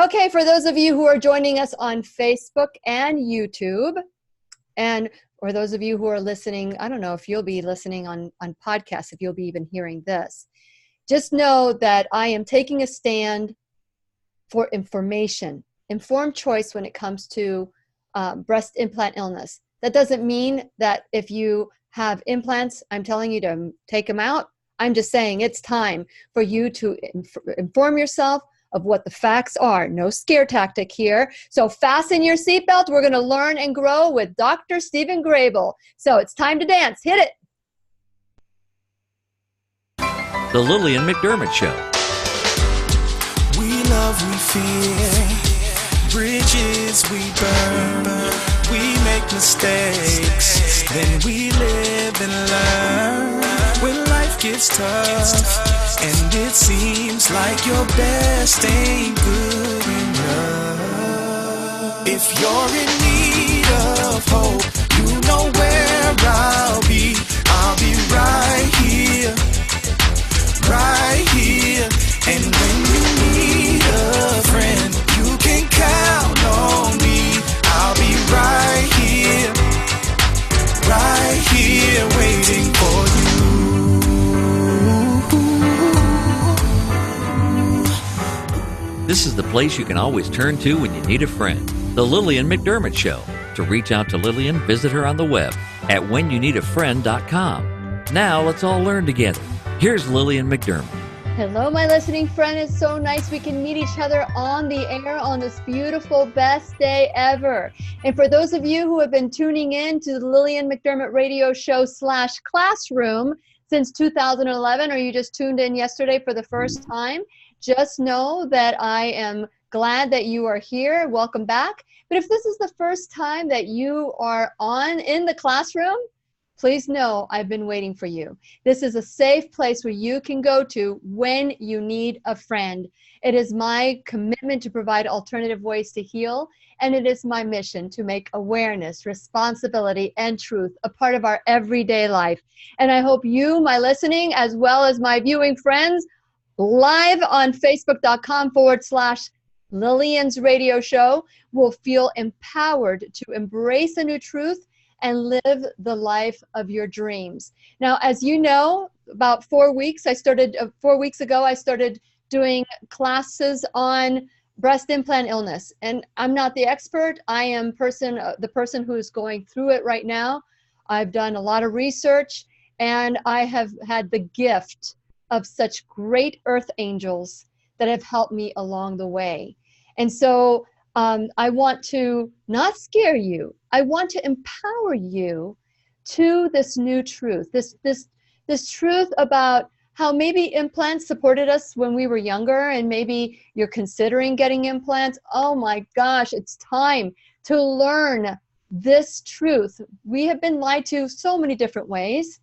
Okay, for those of you who are joining us on Facebook and YouTube, or those of you who are listening, I don't know if you'll be listening on podcasts, if you'll be even hearing this, just know that I am taking a stand for information, informed choice when it comes to breast implant illness. That doesn't mean that if you have implants, I'm telling you to take them out. I'm just saying it's time for you to inform yourself of what the facts are. No scare tactic here. So fasten your seatbelt. We're going to learn and grow with Dr. Stephen Grable. So it's time to dance. Hit it. The Lillian McDermott Show. We love, we fear, bridges we burn, we make mistakes, then we live and learn. When life gets tough, and it seems like your best ain't good enough. If you're in need of hope, you know where I'll be right here, right here. And when you need a friend, you can count on me. I'll be right here, waiting for you. This is the place you can always turn to when you need a friend. The Lillian McDermott Show. To reach out to Lillian, visit her on the web at whenyouneedafriend.com. Now let's all learn together. Here's Lillian McDermott. Hello, my listening friend. It's so nice we can meet each other on the air on this beautiful, best day ever. And for those of you who have been tuning in to the Lillian McDermott Radio Show /Classroom since 2011, or you just tuned in yesterday for the first time, just know that I am glad that you are here. Welcome back. But if this is the first time that you are in the classroom, please know I've been waiting for you. This is a safe place where you can go to when you need a friend. It is my commitment to provide alternative ways to heal, and it is my mission to make awareness, responsibility, and truth a part of our everyday life. And I hope you, my listening, as well as my viewing friends, live on Facebook.com/Lillian's Radio Show, will feel empowered to embrace a new truth and live the life of your dreams. Now, as you know, about 4 weeks ago, I started doing classes on breast implant illness. And I'm not the expert. I am the person who is going through it right now. I've done a lot of research, and I have had the gift of such great earth angels that have helped me along the way. And so I want to not scare you. I want to empower you to this new truth, this truth about how maybe implants supported us when we were younger, and maybe you're considering getting implants. Oh my gosh, it's time to learn this truth. We have been lied to so many different ways,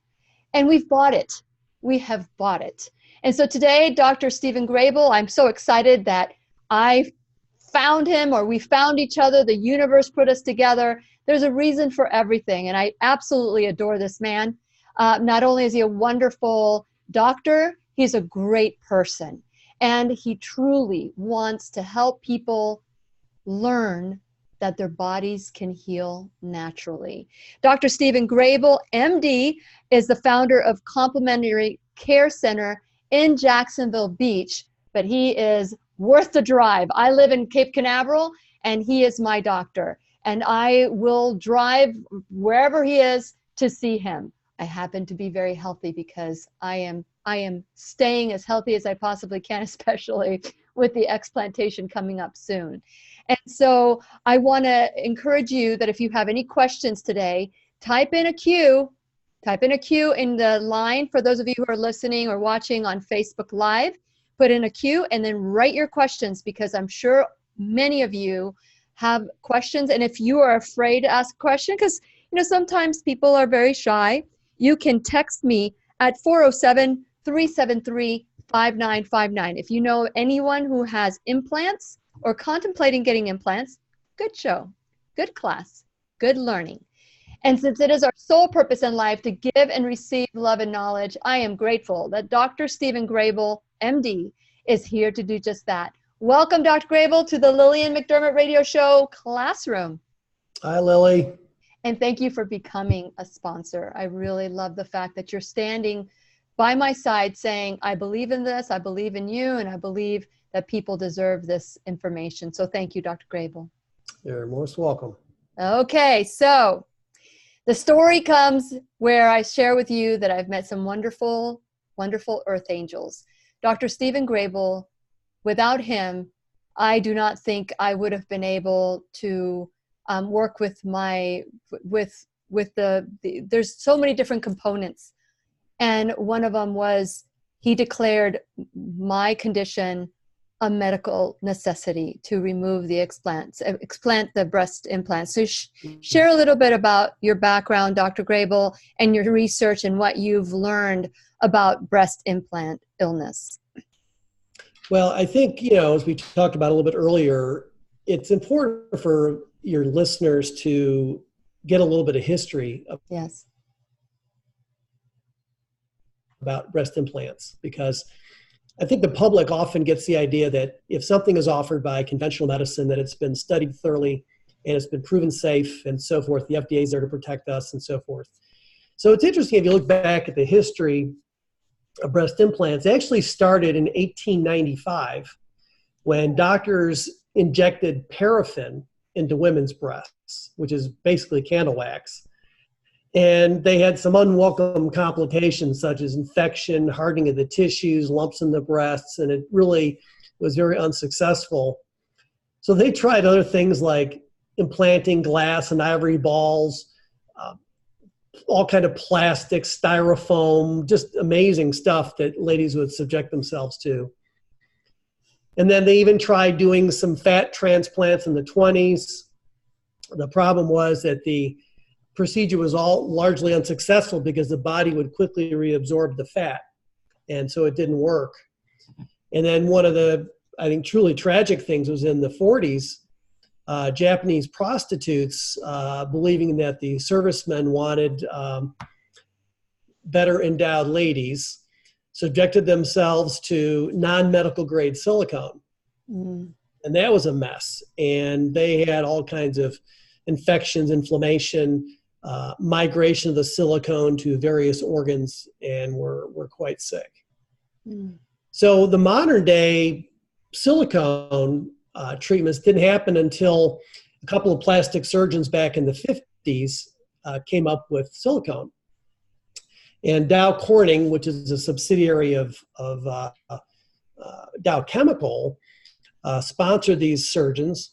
and we've bought it. We have bought it. And so today, Dr. Stephen Grable, I'm so excited that I found him, or we found each other. The universe put us together. There's a reason for everything, and I absolutely adore this man. Not only is he a wonderful doctor, he's a great person, and he truly wants to help people learn that their bodies can heal naturally. Dr. Stephen Grable, MD, is the founder of Complementary Care Center in Jacksonville Beach, but he is worth the drive. I live in Cape Canaveral, and he is my doctor, and I will drive wherever he is to see him. I happen to be very healthy because I am staying as healthy as I possibly can, especially with the explantation coming up soon. And so I want to encourage you that if you have any questions today, type in a Q in the line. For those of you who are listening or watching on Facebook Live, put in a Q and then write your questions, because I'm sure many of you have questions. And if you are afraid to ask a question, because sometimes people are very shy, you can text me at 407-373-5959. If you know anyone who has implants or contemplating getting implants, good show, good class, good learning. And since it is our sole purpose in life to give and receive love and knowledge, I am grateful that Dr. Stephen Grable, MD, is here to do just that. Welcome, Dr. Grable, to the Lillian McDermott Radio Show Classroom. Hi, Lily. And thank you for becoming a sponsor. I really love the fact that you're standing by my side saying, I believe in this, I believe in you, and I believe that people deserve this information. So thank you, Dr. Grable. You're most welcome. Okay, so the story comes where I share with you that I've met some wonderful, wonderful earth angels. Dr. Stephen Grable, without him, I do not think I would have been able to work with there's so many different components. And one of them was he declared my condition a medical necessity to remove the explant the breast implant. So share a little bit about your background, Dr. Grable, and your research and what you've learned about breast implant illness. Well, I think, as we talked about a little bit earlier, it's important for your listeners to get a little bit of history Yes. about breast implants, because I think the public often gets the idea that if something is offered by conventional medicine, that it's been studied thoroughly and it's been proven safe and so forth. The FDA is there to protect us and so forth. So it's interesting if you look back at the history of breast implants. It actually started in 1895 when doctors injected paraffin into women's breasts, which is basically candle wax. And they had some unwelcome complications such as infection, hardening of the tissues, lumps in the breasts, and it really was very unsuccessful. So they tried other things like implanting glass and ivory balls, all kind of plastic, styrofoam, just amazing stuff that ladies would subject themselves to. And then they even tried doing some fat transplants in the 20s. The problem was that the procedure was all largely unsuccessful because the body would quickly reabsorb the fat. And so it didn't work. And then one of the, I think, truly tragic things was in the 40s, Japanese prostitutes, believing that the servicemen wanted better endowed ladies, subjected themselves to non-medical grade silicone. And that was a mess. And they had all kinds of infections, inflammation, migration of the silicone to various organs, and were quite sick. So the modern day silicone treatments didn't happen until a couple of plastic surgeons back in the 50s came up with silicone. And Dow Corning, which is a subsidiary of Dow Chemical, sponsored these surgeons.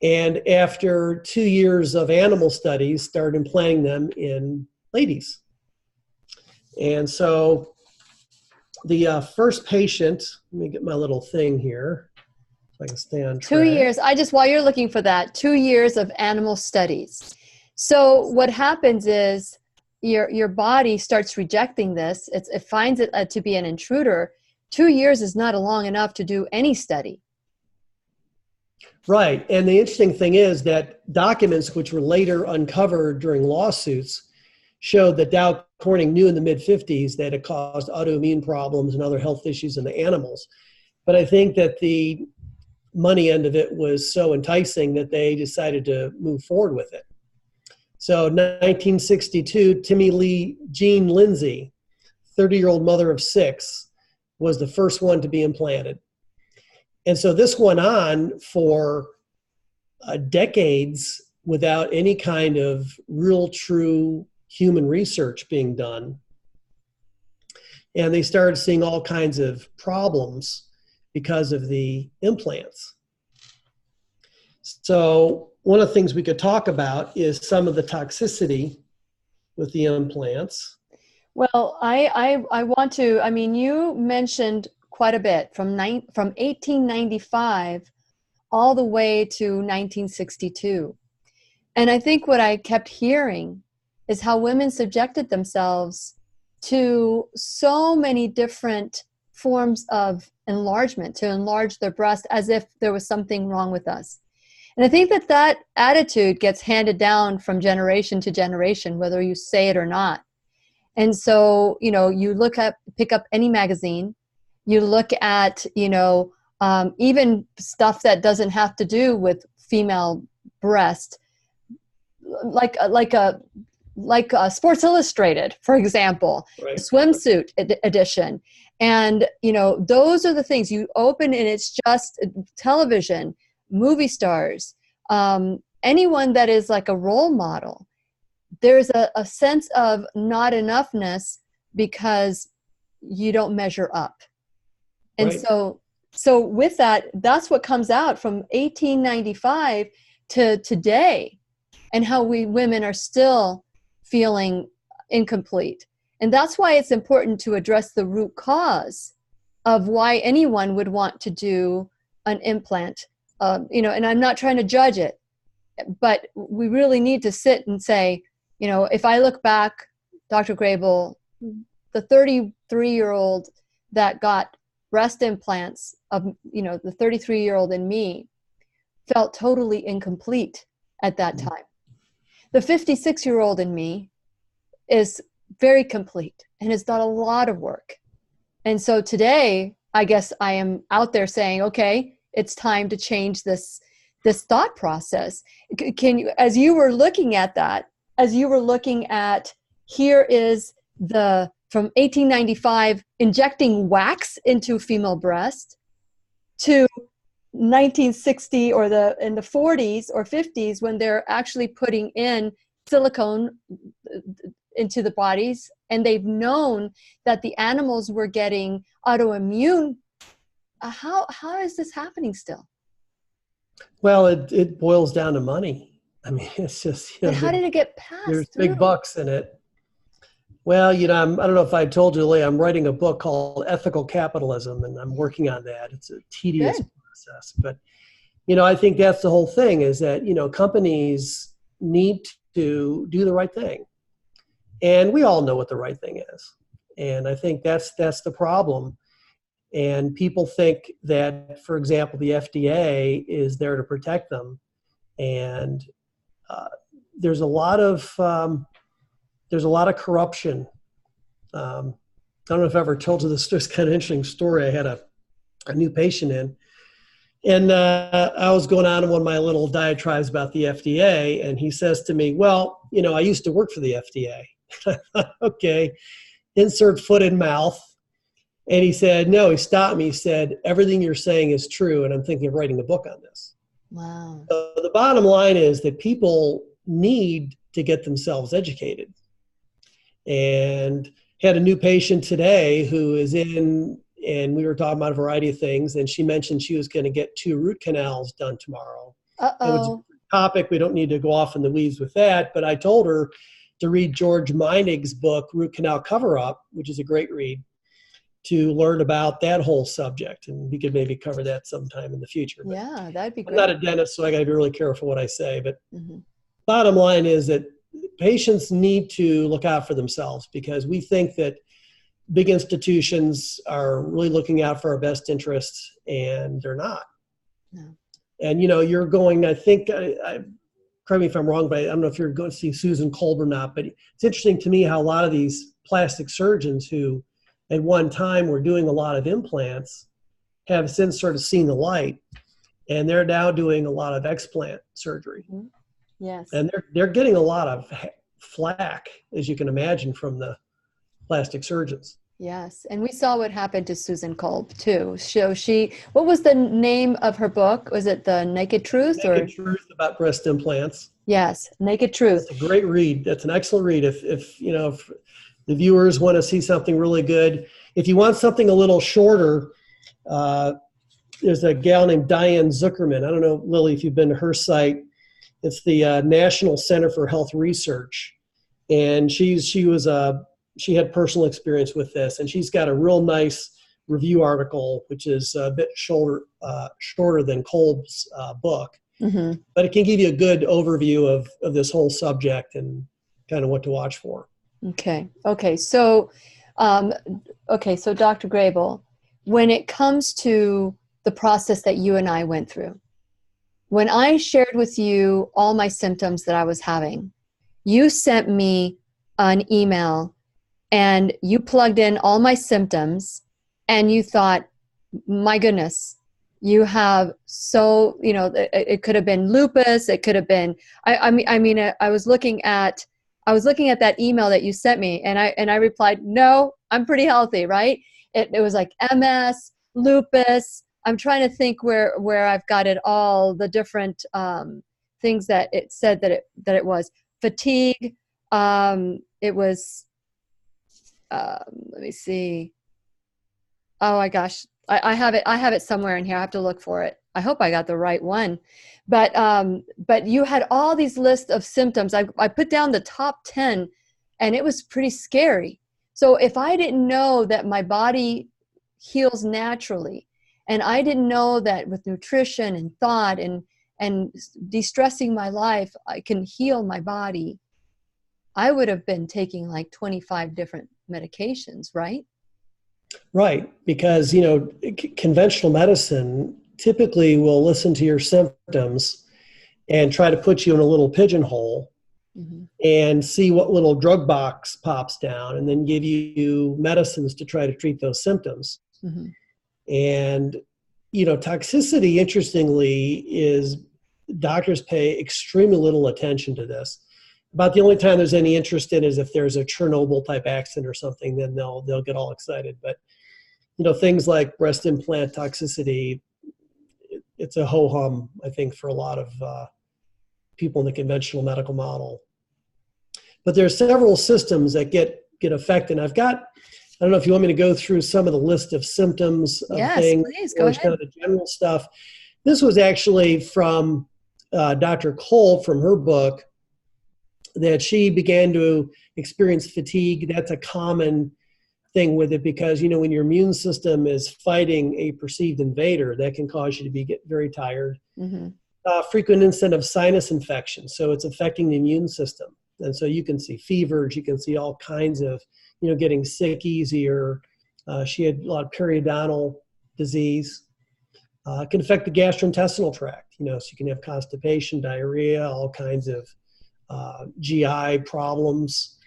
And after 2 years of animal studies, started implanting them in ladies. And so the first patient, let me get my little thing here so I can stay on track. 2 years. While you're looking for that, 2 years of animal studies. So what happens is your body starts rejecting this. It finds it to be an intruder. 2 years is not long enough to do any study. Right. And the interesting thing is that documents which were later uncovered during lawsuits showed that Dow Corning knew in the mid-50s that it caused autoimmune problems and other health issues in the animals. But I think that the money end of it was so enticing that they decided to move forward with it. So 1962, Timmy Lee Jean Lindsay, 30-year-old mother of 6, was the first one to be implanted. And so this went on for decades without any kind of real, true human research being done. And they started seeing all kinds of problems because of the implants. So one of the things we could talk about is some of the toxicity with the implants. Well, I want to, you mentioned quite a bit from 1895 all the way to 1962. And I think what I kept hearing is how women subjected themselves to so many different forms of enlargement, to enlarge their breast as if there was something wrong with us. And I think that attitude gets handed down from generation to generation, whether you say it or not. And so, you pick up any magazine, you look at, even stuff that doesn't have to do with female breast, like Sports Illustrated, for example, Right. swimsuit edition. And, those are the things you open, and it's just television, movie stars, anyone that is like a role model. There's a sense of not enoughness because you don't measure up. And Right. so with that, that's what comes out from 1895 to today, and how we women are still feeling incomplete. And that's why it's important to address the root cause of why anyone would want to do an implant. And I'm not trying to judge it, but we really need to sit and say, if I look back, Dr. Grable, the 33-year-old that got breast implants the 33-year-old in me felt totally incomplete at that time. The 56-year-old in me is very complete and has done a lot of work. And so today, I guess I am out there saying, okay, it's time to change this thought process. Can you, as you were looking at here is from 1895 injecting wax into female breast to 1960 or in the 40s or 50s when they're actually putting in silicone into the bodies, and they've known that the animals were getting autoimmune. How is this happening still? Well, it boils down to money. I mean, it's just, But how did it get passed there's through? big bucks in it. Well, I don't know if I told you, Lillian, I'm writing a book called Ethical Capitalism, and I'm working on that. It's a tedious process. But, I think that's the whole thing is that, companies need to do the right thing. And we all know what the right thing is. And I think that's the problem. And people think that, for example, the FDA is there to protect them. And there's a lot of corruption. I don't know if I ever told you this. This kind of interesting story. I had a new patient in, and I was going on in one of my little diatribes about the FDA, and he says to me, "Well, I used to work for the FDA." Okay, insert foot in mouth. And he said, no, he stopped me. He said, everything you're saying is true, and I'm thinking of writing a book on this. Wow. So the bottom line is that people need to get themselves educated. And had a new patient today who is in, and we were talking about a variety of things, and she mentioned she was going to get 2 root canals done tomorrow. Uh-oh. It was a topic. We don't need to go off in the weeds with that, but I told her to read George Meinig's book, Root Canal Cover-Up, which is a great read, to learn about that whole subject. And we could maybe cover that sometime in the future. But yeah, that'd be great. I'm not a dentist, so I got to be really careful what I say. But bottom line is that patients need to look out for themselves, because we think that big institutions are really looking out for our best interests, and they're not. No. And, you're going, I think, correct me if I'm wrong, but I don't know if you're going to see Susan Kolb or not, but it's interesting to me how a lot of these plastic surgeons who at one time were doing a lot of implants have since sort of seen the light, and they're now doing a lot of explant surgery. Yes. And they're getting a lot of flack, as you can imagine, from the plastic surgeons. Yes. And we saw what happened to Susan Kolb too. So what was the name of her book? Was it The Naked Truth? Naked Truth about breast implants. Yes. Naked Truth. It's a great read. That's an excellent read. If the viewers want to see something really good. If you want something a little shorter, there's a gal named Diane Zuckerman. I don't know, Lily, if you've been to her site. It's the National Center for Health Research. And she had personal experience with this. And she's got a real nice review article, which is a bit shorter than Kolb's book. But it can give you a good overview of this whole subject and kind of what to watch for. Okay. So Dr. Grable, when it comes to the process that you and I went through, when I shared with you all my symptoms that I was having, you sent me an email and you plugged in all my symptoms, and you thought, my goodness, You have it could have been lupus. It could have been. I was looking at that email that you sent me, and I replied, no, I'm pretty healthy, right? It was like MS, lupus. I'm trying to think where I've got it all, the different things that it said that it was fatigue. It was. Let me see. Oh my gosh. I have it somewhere in here. I have to look for it. I hope I got the right one. But you had all these lists of symptoms. I put down the top 10, and it was pretty scary. So if I didn't know that my body heals naturally, and I didn't know that with nutrition and thought and de-stressing my life, I can heal my body, I would have been taking like 25 different medications, right? Right, because conventional medicine typically will listen to your symptoms and try to put you in a little pigeonhole and see what little drug box pops down, and then give you medicines to try to treat those symptoms. And toxicity, interestingly, is doctors pay extremely little attention to this. About the only time there's any interest in is if there's a Chernobyl type accident or something, then they'll get all excited. But things like breast implant toxicity, it's a ho-hum, I think, for a lot of people in the conventional medical model. But there are several systems that get affected. And I don't know if you want me to go through some of the list of symptoms of things. Please, go ahead. Kind of the general stuff. This was actually from Dr. Cole, from her book, that she began to experience fatigue. That's a common thing with it, because when your immune system is fighting a perceived invader, that can cause you to get very tired. Frequent incident of sinus infection, so it's affecting the immune system, and so you can see fevers, you can see all kinds of getting sick easier. She had a lot of periodontal disease. It can affect the gastrointestinal tract, so you can have constipation, diarrhea, all kinds of GI problems.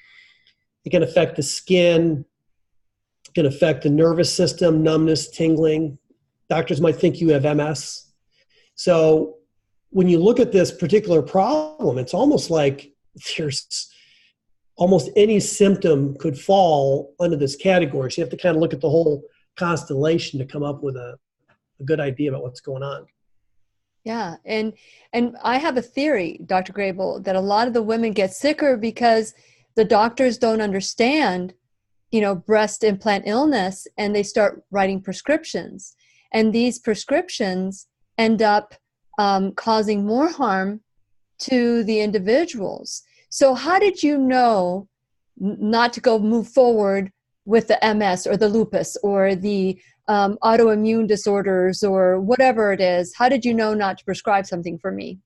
It can affect the skin. It can affect the nervous system, numbness, tingling. Doctors might think you have MS. So when you look at this particular problem, it's almost like there's almost any symptom could fall under this category. So you have to kind of look at the whole constellation to come up with a good idea about what's going on. Yeah. And I have a theory, Dr. Grable, that a lot of the women get sicker because the doctors don't understand, breast implant illness, and they start writing prescriptions. And these prescriptions end up causing more harm to the individuals. So how did you know not to move forward with the MS or the lupus or the autoimmune disorders or whatever it is? How did you know not to prescribe something for me?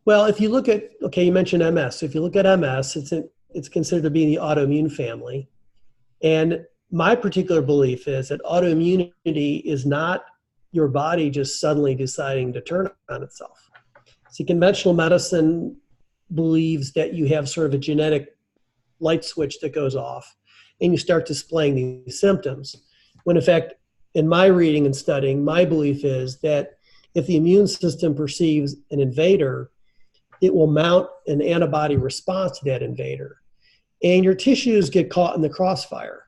Well, if you look at, you mentioned MS. So if you look at MS, it's considered to be in the autoimmune family. And my particular belief is that autoimmunity is not your body just suddenly deciding to turn on itself. See, conventional medicine believes that you have sort of a genetic light switch that goes off and you start displaying these symptoms. When in fact, in my reading and studying, my belief is that if the immune system perceives an invader, it will mount an antibody response to that invader. And your tissues get caught in the crossfire.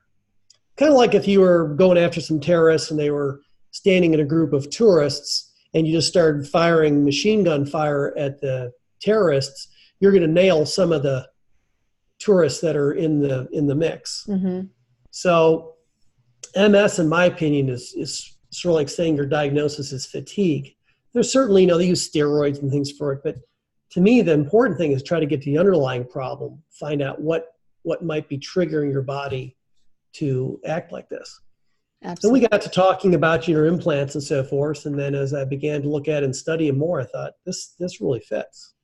Kind of like if you were going after some terrorists and they were standing in a group of tourists and you just started firing machine gun fire at the terrorists, you're going to nail some of the tourists that are in the mix. So MS, in my opinion, is sort of like saying your diagnosis is fatigue. There's certainly, they use steroids and things for it, but to me, the important thing is try to get to the underlying problem, find out what might be triggering your body to act like this. Absolutely. Then we got to talking about your implants and so forth, and then as I began to look at and study them more, I thought this really fits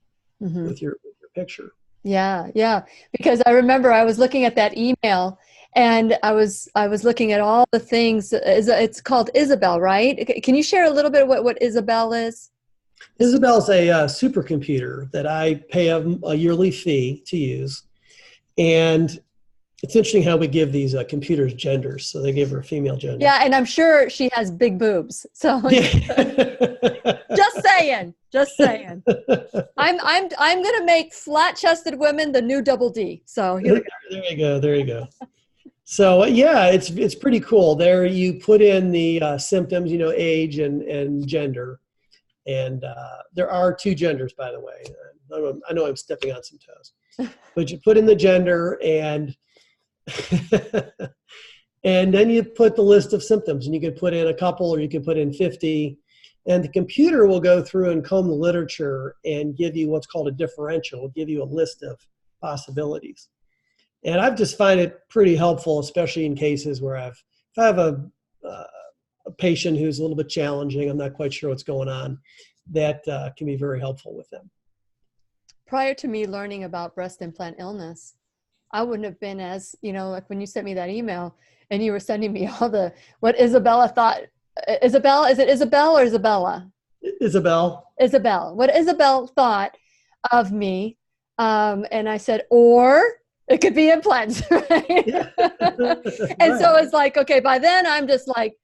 with your picture. Yeah. Because I remember I was looking at that email and I was looking at all the things. It's called Isabel, right? Can you share a little bit what Isabel is? Isabel is a supercomputer that I pay a yearly fee to use. And It's interesting how we give these computers genders. So they gave her a female gender. Yeah, and I'm sure she has big boobs. So just saying. I'm gonna make flat-chested women the new double D. So here we go. There you go. So yeah, it's pretty cool. There you put in the symptoms, age and gender, and there are 2 genders, by the way. I know I'm stepping on some toes, but you put in the gender and and then you put the list of symptoms, and you could put in a couple or you could put in 50, and the computer will go through and comb the literature and give you what's called a differential. It'll give you a list of possibilities. And I've just find it pretty helpful, especially in cases where if I have a patient who's a little bit challenging, I'm not quite sure what's going on, that can be very helpful with them. Prior to me learning about breast implant illness, I wouldn't have been as, like when you sent me that email and you were sending me all what Isabella thought. Isabel, is it Isabel or Isabella? Isabel. What Isabel thought of me. And I said, or it could be implants, right? Yeah. And so it's like, okay, by then I'm just like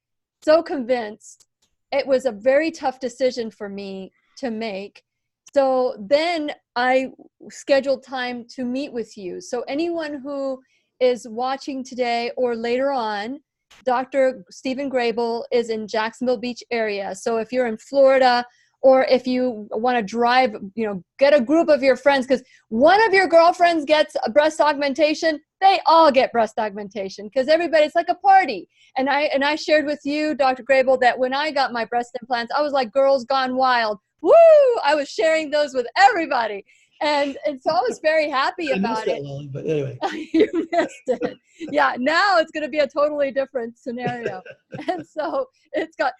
so convinced. It was a very tough decision for me to make. So then I scheduled time to meet with you. So anyone who is watching today or later on, Dr. Stephen Grable is in Jacksonville Beach area. So if you're in Florida, or if you want to drive, get a group of your friends, because one of your girlfriends gets a breast augmentation, they all get breast augmentation, because everybody's like a party. And I shared with you, Dr. Grable, that when I got my breast implants, I was like girls gone wild. Woo! I was sharing those with everybody. And so I was very happy about it. Lily, but anyway. You missed it. Yeah, now it's going to be a totally different scenario. And so instead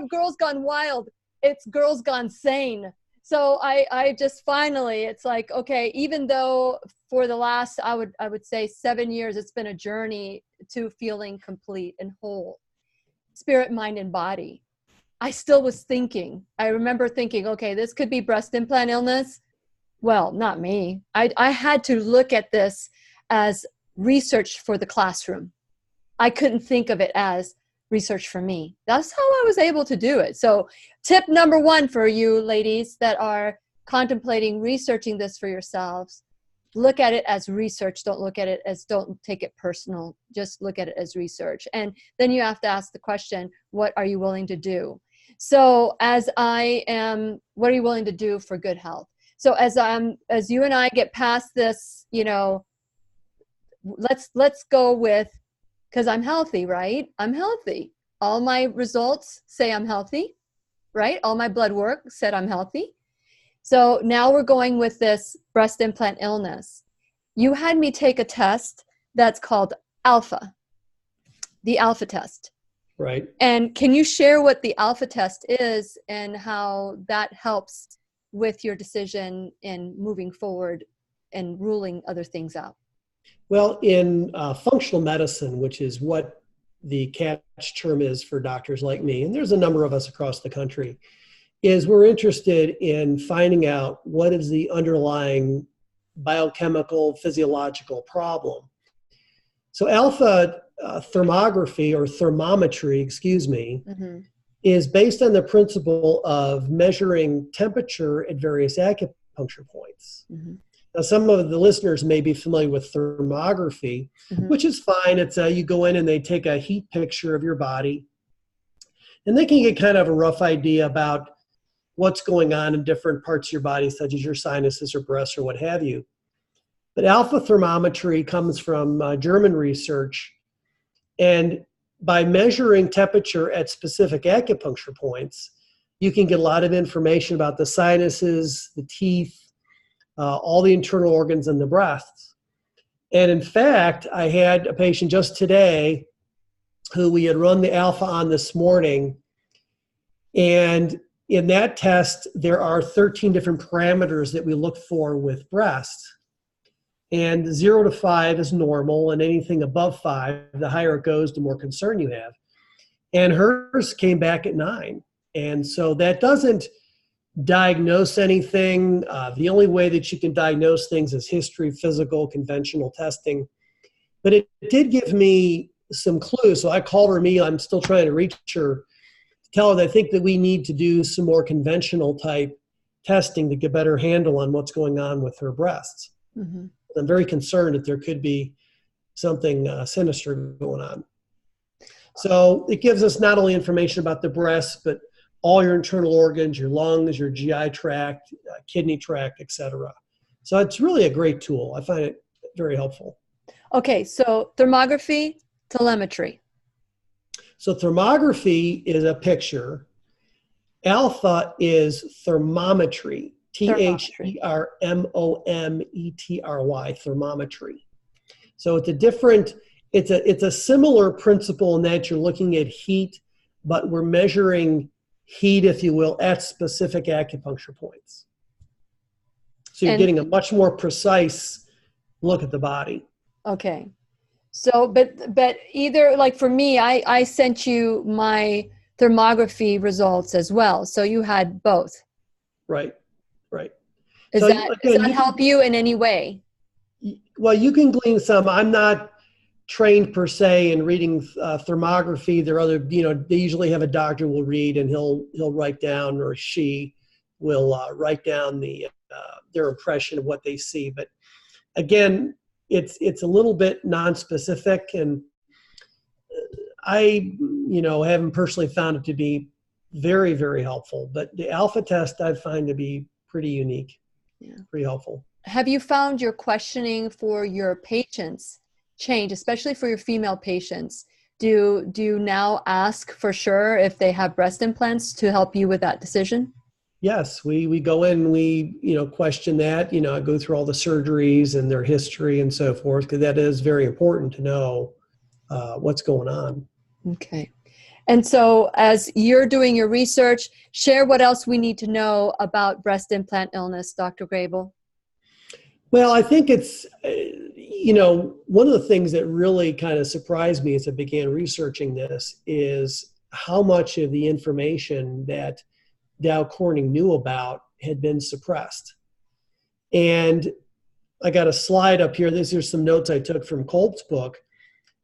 of girls gone wild, it's girls gone sane. So I just finally, it's like, okay, even though for the last, I would say 7 years, it's been a journey to feeling complete and whole, spirit, mind, and body. I still was thinking, I remember thinking, okay, this could be breast implant illness. Well, not me. I had to look at this as research for the classroom. I couldn't think of it as research for me. That's how I was able to do it. So tip number 1 for you ladies that are contemplating researching this for yourselves, look at it as research. Don't take it personal. Just look at it as research. And then you have to ask the question, what are you willing to do? So what are you willing to do for good health? So as you and I get past this, let's go with, because I'm healthy, right? I'm healthy. All my results say I'm healthy, right? All my blood work said I'm healthy. So now we're going with this breast implant illness. You had me take a test that's called Alpha, the Alpha test. Right. And can you share what the Alpha test is and how that helps with your decision in moving forward and ruling other things out? Well, in functional medicine, which is what the catch term is for doctors like me, and there's a number of us across the country, is we're interested in finding out what is the underlying biochemical, physiological problem. So alpha thermography or thermometry, Mm-hmm. is based on the principle of measuring temperature at various acupuncture points. Mm-hmm. Now, some of the listeners may be familiar with thermography, Mm-hmm. which is fine. It's you go in and they take a heat picture of your body, and they can get kind of a rough idea about what's going on in different parts of your body, such as your sinuses or breasts or what have you. But alpha thermometry comes from German research, and by measuring temperature at specific acupuncture points, you can get a lot of information about the sinuses, the teeth, all the internal organs in the breasts. And in fact, I had a patient just today who we had run the alpha on this morning. And in that test, there are 13 different parameters that we look for with breast. And 0 to 5 is normal, and anything above 5, the higher it goes, the more concern you have. And hers came back at 9. And so that doesn't diagnose anything. The only way that you can diagnose things is history, physical, conventional testing. But it did give me some clues. So I called her. I'm still trying to reach her, tell her that I think that we need to do some more conventional type testing to get a better handle on what's going on with her breasts. Mm-hmm. I'm very concerned that there could be something sinister going on. So it gives us not only information about the breasts, but all your internal organs, your lungs, your GI tract, kidney tract, etc. So it's really a great tool. I find it very helpful. Okay, so thermography, telemetry. So thermography is a picture. Alpha is thermometry. Thermometry, thermometry. So it's a similar principle in that you're looking at heat, but we're measuring heat, if you will, at specific acupuncture points. So you're getting a much more precise look at the body. Okay. So, but either, like for me, I sent you my thermography results as well. So you had both. Right. Does that help you in any way? Well, you can glean some. I'm not trained per se in reading thermography. There are other, they usually have a doctor will read and he'll write down, or she will write down their impression of what they see. But again, it's a little bit non-specific, and I haven't personally found it to be very, very helpful. But the alpha test I find to be pretty unique, pretty helpful. Have you found your questioning for your patients change, especially for your female patients? Do you now ask for sure if they have breast implants to help you with that decision? Yes, we go in, we question that, I go through all the surgeries and their history and so forth, because that is very important to know what's going on. Okay. And so as you're doing your research, share what else we need to know about breast implant illness, Dr. Grable. Well, I think it's, one of the things that really kind of surprised me as I began researching this is how much of the information that Dow Corning knew about had been suppressed. And I got a slide up here. These are some notes I took from Kolb's book.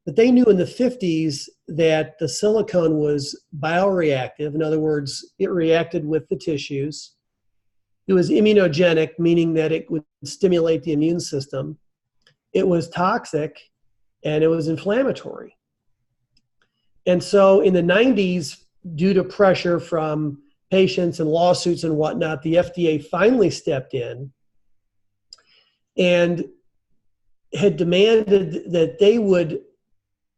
But they knew in the 50s that the silicone was bioreactive. In other words, it reacted with the tissues. It was immunogenic, meaning that it would stimulate the immune system. It was toxic, and it was inflammatory. And so in the 90s, due to pressure from patients and lawsuits and whatnot, the FDA finally stepped in and had demanded that they would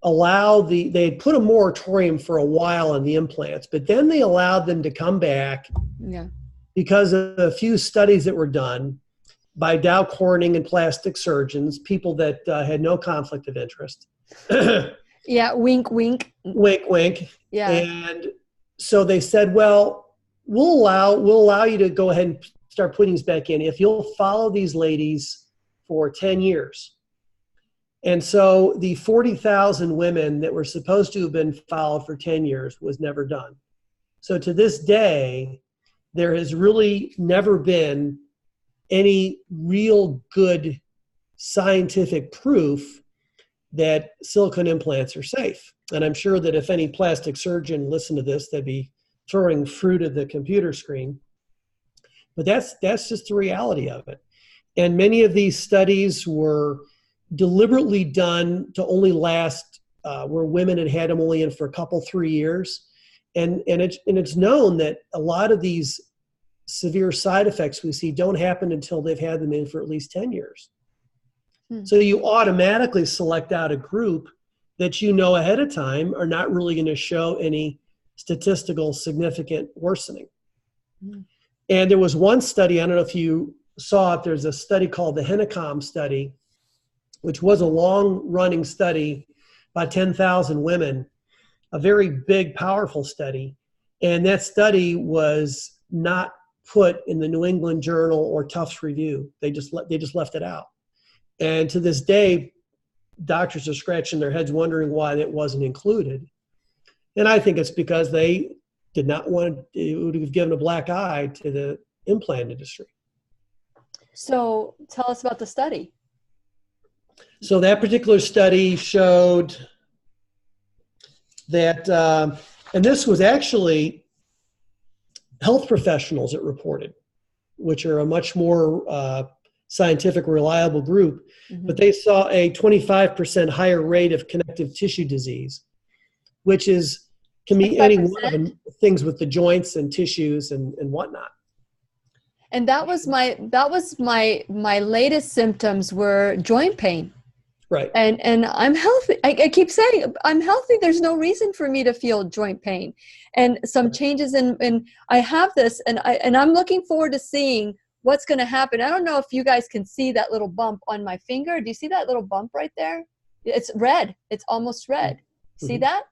allow they had put a moratorium for a while on the implants, but then they allowed them to come back because of a few studies that were done by Dow Corning and plastic surgeons, people that had no conflict of interest. Yeah, wink, wink. Wink, wink. Yeah. And so they said, well, we'll allow you to go ahead and start putting these back in if you'll follow these ladies for 10 years. And so the 40,000 women that were supposed to have been followed for 10 years was never done. So to this day, there has really never been any real good scientific proof that silicone implants are safe. And I'm sure that if any plastic surgeon listened to this, they'd be throwing fruit at the computer screen. But that's just the reality of it. And many of these studies were deliberately done to only last where women had them only in for a couple, 3 years. And it's known that a lot of these severe side effects we see don't happen until they've had them in for at least 10 years. So you automatically select out a group that ahead of time are not really going to show any statistical significant worsening. And there was one study, I don't know if you saw it, there's a study called the Hennicom study, which was a long-running study by 10,000 women, a very big, powerful study. And that study was not put in the New England Journal or Tufts Review. They just left it out. And to this day, doctors are scratching their heads wondering why it wasn't included. And I think it's because they did not want it would have given a black eye to the implant industry. So tell us about the study. So that particular study showed that, and this was actually health professionals that reported, which are a much more scientific, reliable group, but they saw a 25% higher rate of connective tissue disease, which can be any one of the things with the joints and tissues and whatnot. And that was my latest symptoms were joint pain. Right. And I'm healthy. I keep saying I'm healthy. There's no reason for me to feel joint pain. And some changes in I have this, and I'm looking forward to seeing what's going to happen. I don't know if you guys can see that little bump on my finger. Do you see that little bump right there? It's red. It's almost red. See that?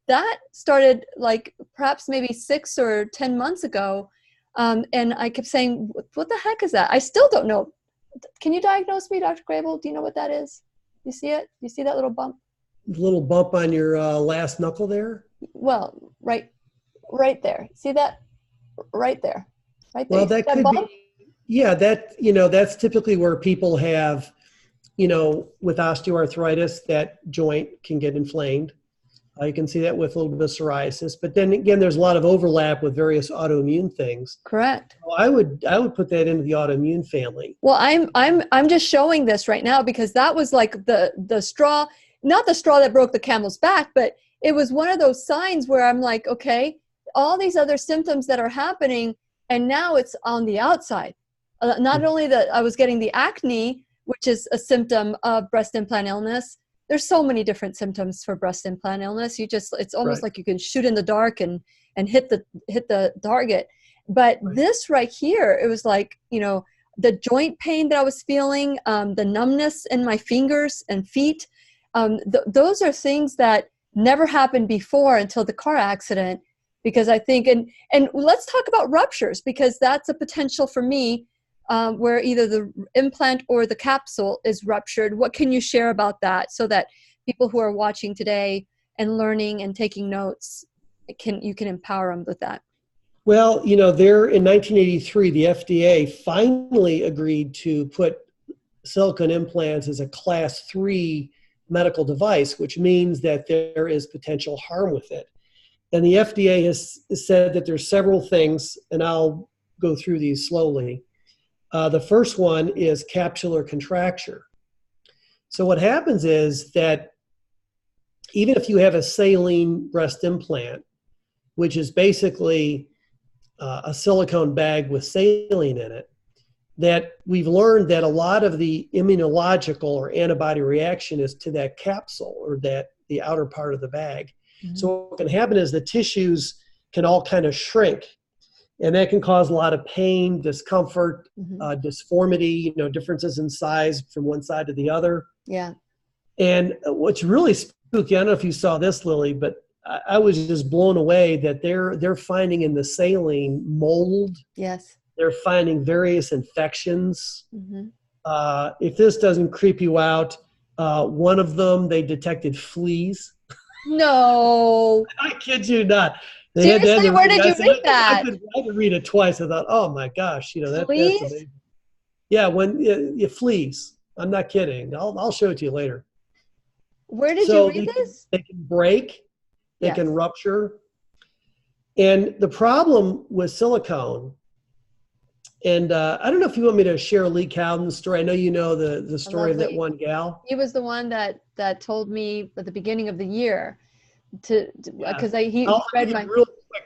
That started like perhaps maybe 6 or 10 months ago. And I kept saying, what the heck is that? I still don't know. Can you diagnose me, Dr. Grable? Do you know what that is? You see it? You see that little bump? The little bump on your last knuckle there? Well, right there. See that? Right there. Right there. Well, that could be. Yeah, that's typically where people have, with osteoarthritis, that joint can get inflamed. You can see that with a little bit of psoriasis, but then again, there's a lot of overlap with various autoimmune things. Correct. So I would put that into the autoimmune family. Well, I'm just showing this right now because that was like the straw, not the straw that broke the camel's back, but it was one of those signs where I'm like, okay, all these other symptoms that are happening, and now it's on the outside. Not only that I was getting the acne, which is a symptom of breast implant illness. There's so many different symptoms for breast implant illness. It's almost like you can shoot in the dark and hit the target. But this right here, it was like, the joint pain that I was feeling, the numbness in my fingers and feet. Those are things that never happened before until the car accident. Because I think, and let's talk about ruptures, because that's a potential for me where either the implant or the capsule is ruptured. What can you share about that so that people who are watching today and learning and taking notes, you can empower them with that? Well, there in 1983, the FDA finally agreed to put silicone implants as a class 3 medical device, which means that there is potential harm with it. And the FDA has said that there's several things, and I'll go through these slowly. The first one is capsular contracture. So what happens is that even if you have a saline breast implant, which is basically a silicone bag with saline in it, that we've learned that a lot of the immunological or antibody reaction is to that capsule or the outer part of the bag. Mm-hmm. So what can happen is the tissues can all kind of shrink. And that can cause a lot of pain, discomfort, dysphoria, differences in size from one side to the other. Yeah. And what's really spooky, I don't know if you saw this, Lily, but I was just blown away that they're finding in the saline mold. Yes. They're finding various infections. Mm-hmm. If this doesn't creep you out, one of them, they detected fleas. No. I kid you not. Seriously, where did you read that? I had to read it twice. I thought, oh my gosh, that's amazing. Yeah, when it fleas. I'm not kidding. I'll show it to you later. Where did you read this? They can break. They can rupture. And the problem with silicone, and I don't know if you want me to share Lee Cowden's story. I know you know the story of that one gal. He was the one that told me at the beginning of the year because he read my real quick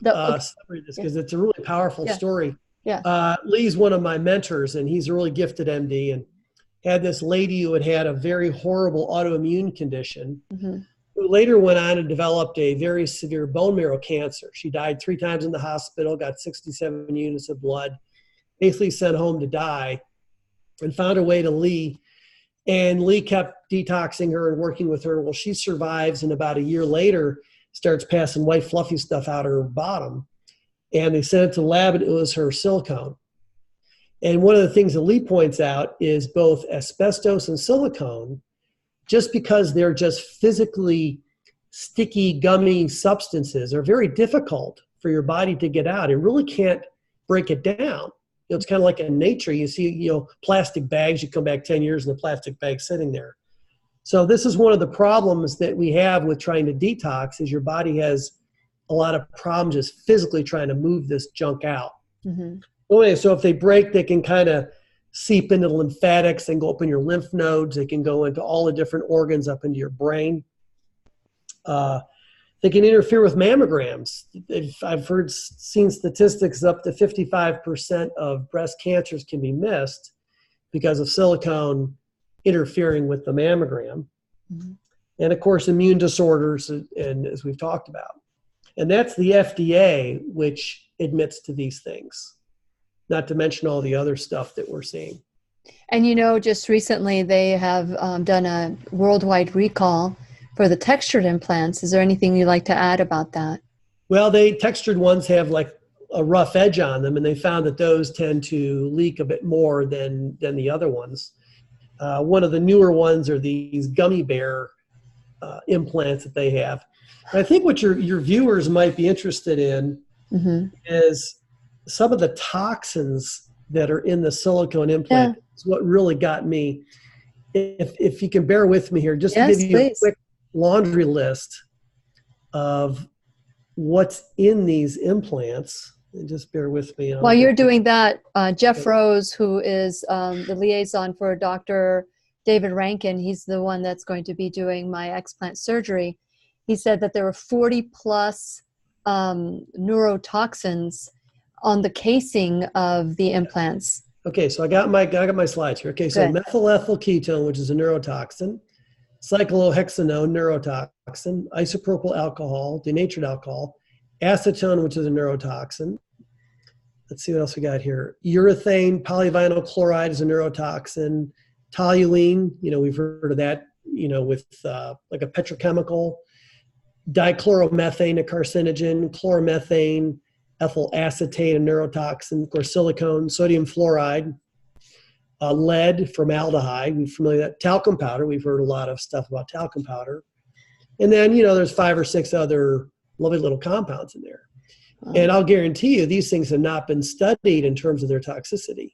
summary of this because it's a really powerful story. Yeah. Lee's one of my mentors, and he's a really gifted MD, and had this lady who had a very horrible autoimmune condition, who later went on and developed a very severe bone marrow cancer. She died 3 times in the hospital, got 67 units of blood, basically sent home to die, and found her way to Lee. And Lee kept detoxing her and working with her. Well, she survives, and about a year later starts passing white fluffy stuff out of her bottom. And they sent it to the lab, and it was her silicone. And one of the things that Lee points out is both asbestos and silicone, just because they're just physically sticky, gummy substances, are very difficult for your body to get out. It really can't break it down. It's kind of like in nature. You see, plastic bags, you come back 10 years and the plastic bag's sitting there. So this is one of the problems that we have with trying to detox is your body has a lot of problems just physically trying to move this junk out. Mm-hmm. Okay, so if they break, they can kind of seep into the lymphatics and go up in your lymph nodes. They can go into all the different organs up into your brain. They can interfere with mammograms. I've seen statistics up to 55% of breast cancers can be missed because of silicone interfering with the mammogram. Mm-hmm. And of course, immune disorders, and as we've talked about. And that's the FDA, which admits to these things, not to mention all the other stuff that we're seeing. And just recently they have done a worldwide recall for the textured implants. Is there anything you'd like to add about that? Well, the textured ones have like a rough edge on them, and they found that those tend to leak a bit more than the other ones. One of the newer ones are these gummy bear implants that they have. And I think what your viewers might be interested in mm-hmm. is some of the toxins that are in the silicone implant. Yeah. Is what really got me. If you can bear with me here, just to give you a quick laundry list of what's in these implants, and just bear with me. While you're doing that, Jeff Rose, who is the liaison for Dr. David Rankin, he's the one that's going to be doing my explant surgery. He said that there were 40 plus neurotoxins on the casing of the implants. Okay, so I got my slides here. Okay, so methylethyl ketone, which is a neurotoxin, cyclohexanone, neurotoxin, isopropyl alcohol, denatured alcohol, acetone, which is a neurotoxin. Let's see what else we got here. Urethane polyvinyl chloride is a neurotoxin. Toluene, we've heard of that, with like a petrochemical. Dichloromethane, a carcinogen. Chloromethane, ethyl acetate, a neurotoxin. Of course, silicone, sodium fluoride, lead, formaldehyde. We're familiar with that. Talcum powder. We've heard a lot of stuff about talcum powder. And then, there's 5 or 6 other lovely little compounds in there. And I'll guarantee you these things have not been studied in terms of their toxicity.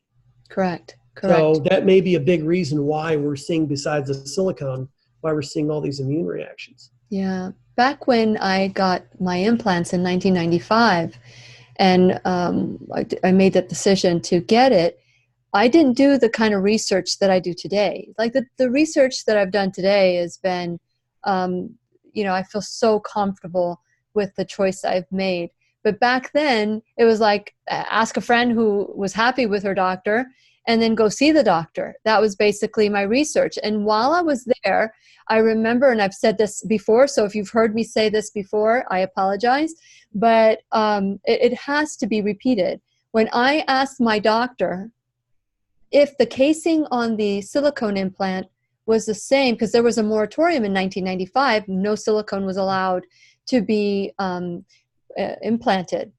Correct. So that may be a big reason why we're seeing, besides the silicone, why we're seeing all these immune reactions. Yeah. Back when I got my implants in 1995 and I made that decision to get it, I didn't do the kind of research that I do today. Like the research that I've done today has been, I feel so comfortable with the choice I've made. But back then, it was like ask a friend who was happy with her doctor and then go see the doctor. That was basically my research. And while I was there, I remember, and I've said this before, so if you've heard me say this before, I apologize, but it has to be repeated. When I asked my doctor if the casing on the silicone implant was the same, because there was a moratorium in 1995, no silicone was allowed to be implanted.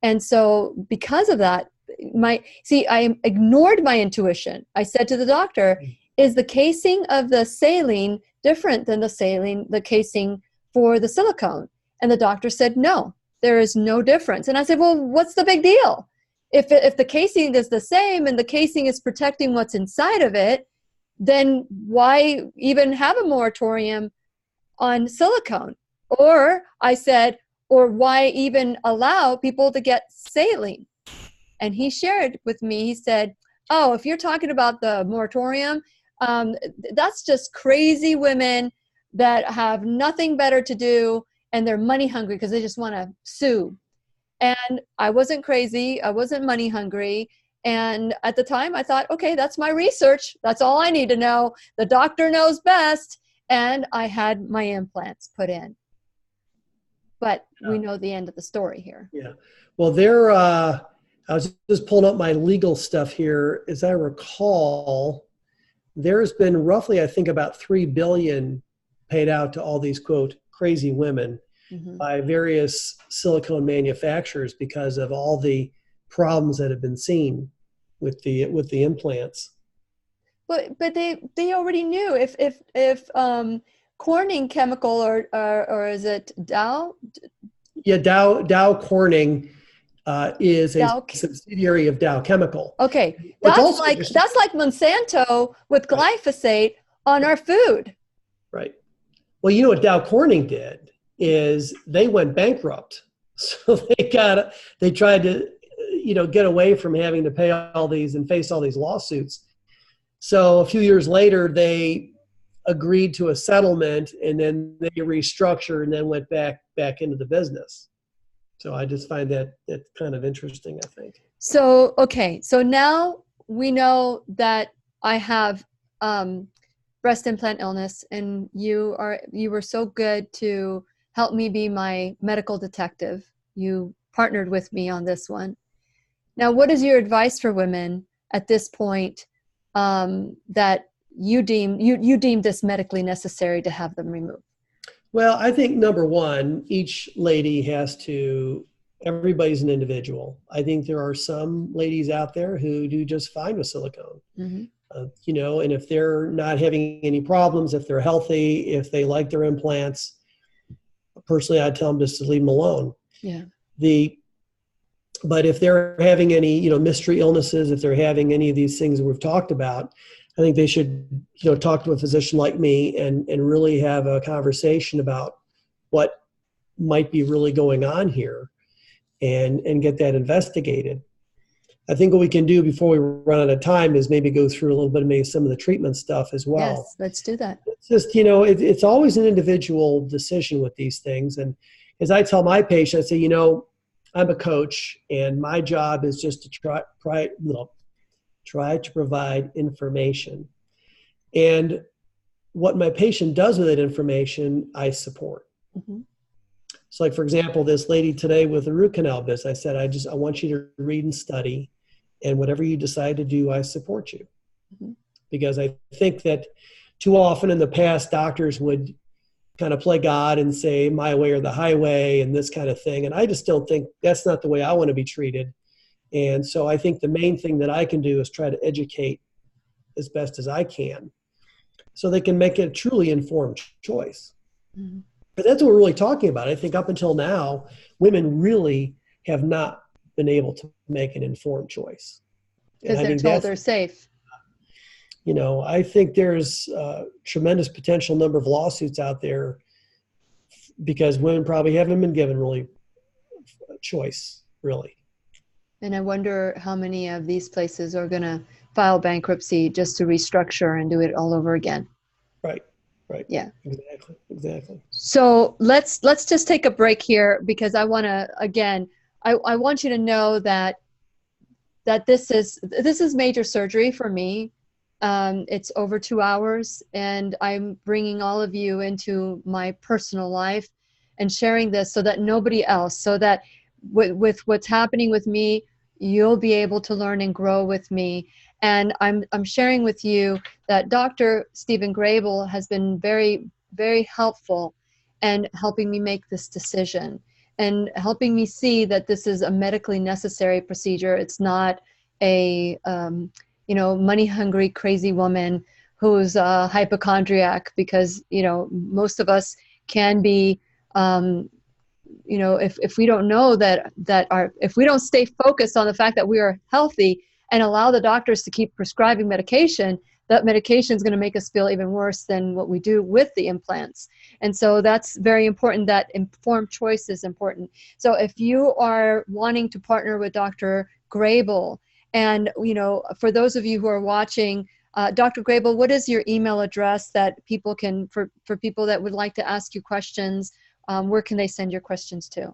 And so because of that, I ignored my intuition. I said to the doctor, is the casing of the saline different than the casing for the silicone? And the doctor said, no, there is no difference. And I said, well, what's the big deal? If the casing is the same and the casing is protecting what's inside of it, then why even have a moratorium on silicone? Or I said, or why even allow people to get saline? And he shared with me, he said, oh, if you're talking about the moratorium, that's just crazy women that have nothing better to do and they're money hungry because they just want to sue. And I wasn't crazy. I wasn't money hungry. And at the time I thought, okay, that's my research. That's all I need to know. The doctor knows best. And I had my implants put in. But we know the end of the story here. Yeah. Well, I was just pulling up my legal stuff here. As I recall, there's been roughly, I think, about $3 billion paid out to all these, quote, crazy women by various silicone manufacturers because of all the problems that have been seen with the implants. But they already knew if Corning Chemical or is it Dow? Yeah, Dow Corning is a Dow. subsidiary of Dow Chemical. Okay, What's that's also like Monsanto with glyphosate on our food. Right. Well, you know what Dow Corning did is they went bankrupt. So they tried to, get away from having to pay all these and face all these lawsuits. So a few years later, they agreed to a settlement, and then they restructured and then went back into the business. So I just find that kind of interesting, I think. So, okay. So now we know that I have breast implant illness, and you were so good to help me be my medical detective. You partnered with me on this one. Now, what is your advice for women at this point that you deem this medically necessary to have them removed? Well, I think number one, each lady everybody's an individual. I think there are some ladies out there who do just fine with silicone. Mm-hmm. And if they're not having any problems, if they're healthy, if they like their implants, personally, I'd tell them just to leave them alone. Yeah. But if they're having any, mystery illnesses, if they're having any of these things we've talked about, I think they should, talk to a physician like me and really have a conversation about what might be really going on here and get that investigated. I think what we can do before we run out of time is maybe go through a little bit of maybe some of the treatment stuff as well. Yes, let's do that. It's just, it's always an individual decision with these things. And as I tell my patients, I say, I'm a coach, and my job is just to try to provide information. And what my patient does with that information, I support. Mm-hmm. So like, for example, this lady today with the root canal business, I said, I want you to read and study, and whatever you decide to do, I support you. Mm-hmm. Because I think that too often in the past, doctors would kind of play God and say my way or the highway and this kind of thing. And I just don't think that's not the way I want to be treated. And so I think the main thing that I can do is try to educate as best as I can so they can make a truly informed choice. Mm-hmm. But that's what we're really talking about. I think up until now, women really have not been able to make an informed choice. Because they're told they're safe. I think there's a tremendous potential number of lawsuits out there because women probably haven't been given really a choice, really. And I wonder how many of these places are going to file bankruptcy just to restructure and do it all over again. Right. Yeah. Exactly. So let's just take a break here because I want to, again, I want you to know that this is major surgery for me. It's over 2 hours, and I'm bringing all of you into my personal life and sharing this so that nobody else, so that with what's happening with me, you'll be able to learn and grow with me. And I'm sharing with you that Dr. Stephen Grable has been very, very helpful in helping me make this decision and helping me see that this is a medically necessary procedure. It's not a money-hungry, crazy woman who's a hypochondriac, because, most of us can be, if we don't know if we don't stay focused on the fact that we are healthy and allow the doctors to keep prescribing medication, that medication is going to make us feel even worse than what we do with the implants. And so that's very important, that informed choice is important. So if you are wanting to partner with Dr. Grable, and, for those of you who are watching, Dr. Grable, what is your email address that people can, for people that would like to ask you questions, where can they send your questions to?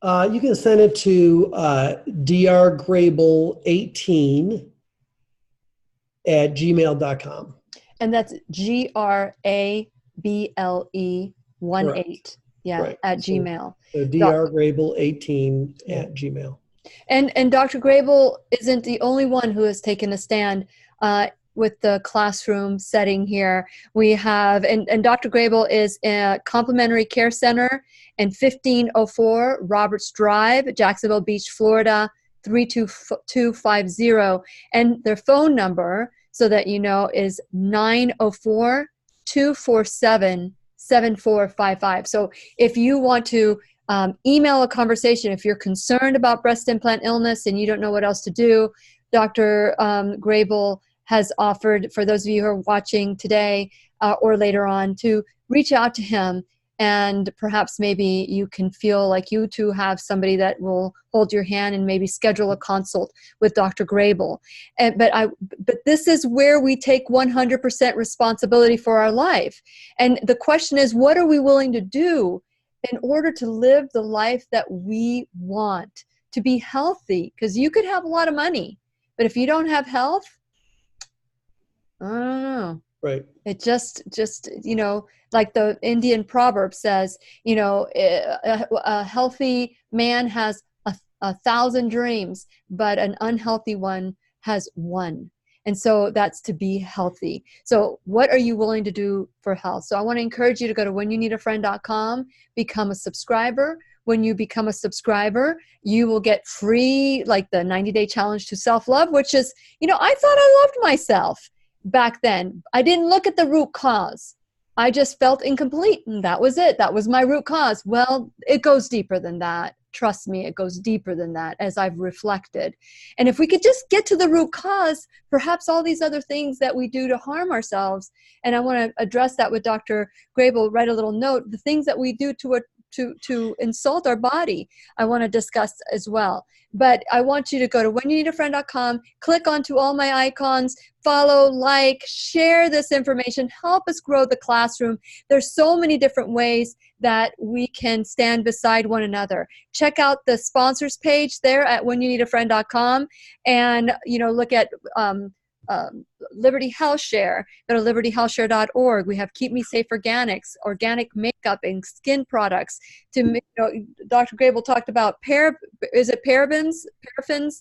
You can send it to drgrable18 at gmail.com. And that's GRABLE18, yeah, right. at Gmail. So drgrable18 at Gmail. And Dr. Grable isn't the only one who has taken a stand with the classroom setting here. We have, and Dr. Grable is a Complementary Care Center in 1504 Roberts Drive, Jacksonville Beach, Florida, 32250. And their phone number, so that you know, is 904-247-7455. So if you want to email a conversation. If you're concerned about breast implant illness and you don't know what else to do, Dr. Grable has offered, for those of you who are watching today or later on, to reach out to him, and perhaps maybe you can feel like you too have somebody that will hold your hand and maybe schedule a consult with Dr. Grable. But this is where we take 100% responsibility for our life. And the question is, what are we willing to do in order to live the life that we want, to be healthy? Because you could have a lot of money, but if you don't have health, I don't know. Right. It just, like the Indian proverb says, a healthy man has 1,000 dreams, but an unhealthy one has one. And so that's to be healthy. So what are you willing to do for health? So I want to encourage you to go to whenyounneedafriend.com, become a subscriber. When you become a subscriber, you will get free, like the 90-day challenge to self-love, which is, I thought I loved myself back then. I didn't look at the root cause. I just felt incomplete, and that was it. That was my root cause. Well, it goes deeper than that. Trust me, it goes deeper than that as I've reflected. And if we could just get to the root cause, perhaps all these other things that we do to harm ourselves, and I want to address that with Dr. Grable, write a little note, the things that we do to insult our body, I want to discuss as well. But I want you to go to whenyounneedafriend.com, click onto all my icons, follow, like, share this information, help us grow the classroom. There's so many different ways that we can stand beside one another. Check out the sponsors page there at whenyounneedafriend.com, and look at Liberty Health Share. Go to libertyhealthshare.org. We have Keep Me Safe Organics, organic makeup and skin products. Dr. Grable talked about paraffins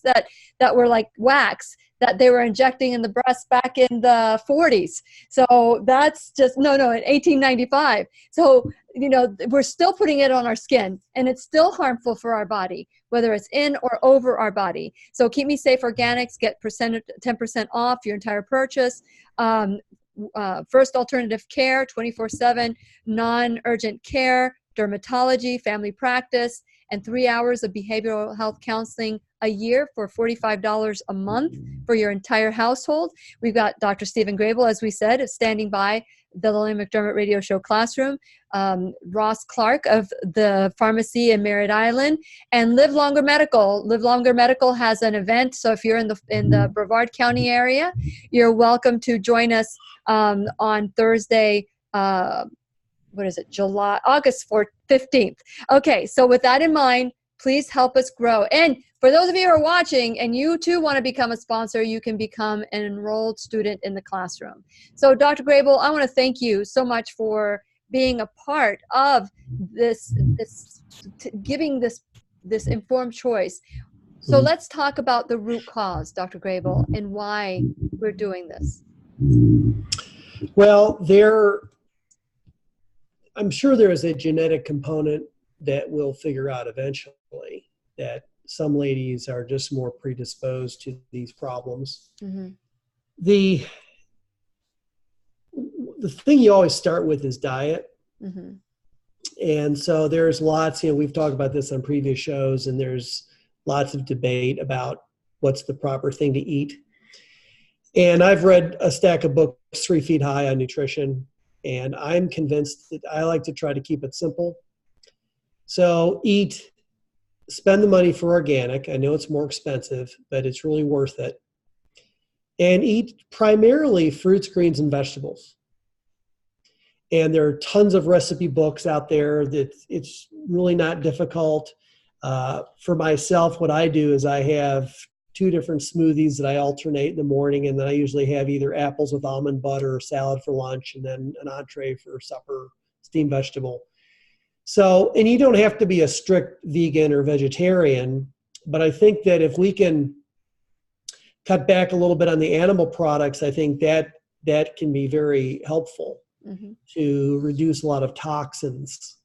that were like wax that they were injecting in the breast back in the 40s. So that's just, in 1895. So, we're still putting it on our skin, and it's still harmful for our body, whether it's in or over our body. So Keep Me Safe Organics, get 10% off your entire purchase. First Alternative Care, 24/7, non-urgent care, dermatology, family practice, and 3 hours of behavioral health counseling a year for $45 a month for your entire household. We've got Dr. Stephen Grable, as we said, standing by the Lillian McDermott radio show classroom, Ross Clark of the pharmacy in Merritt Island, and Live Longer Medical. Live Longer Medical has an event, so if you're in the Brevard County area, you're welcome to join us on Thursday, August 15th. Okay, so with that in mind, please help us grow. And for those of you who are watching and you too want to become a sponsor, you can become an enrolled student in the classroom. So Dr. Grable, I want to thank you so much for being a part of giving this informed choice. So let's talk about the root cause, Dr. Grable, and why we're doing this. Well, I'm sure there is a genetic component that we'll figure out eventually, that some ladies are just more predisposed to these problems. Mm-hmm. The thing you always start with is diet. Mm-hmm. And so there's lots, we've talked about this on previous shows, and there's lots of debate about what's the proper thing to eat. And I've read a stack of books 3 feet high on nutrition, and I'm convinced that I like to try to keep it simple. So spend the money for organic. I know it's more expensive, but it's really worth it. And eat primarily fruits, greens, and vegetables. And there are tons of recipe books out there that it's really not difficult. For myself, what I do is I have 2 different smoothies that I alternate in the morning, and then I usually have either apples with almond butter or salad for lunch, and then an entree for supper, steamed vegetable. So, and you don't have to be a strict vegan or vegetarian, but I think that if we can cut back a little bit on the animal products, I think that can be very helpful to reduce a lot of toxins.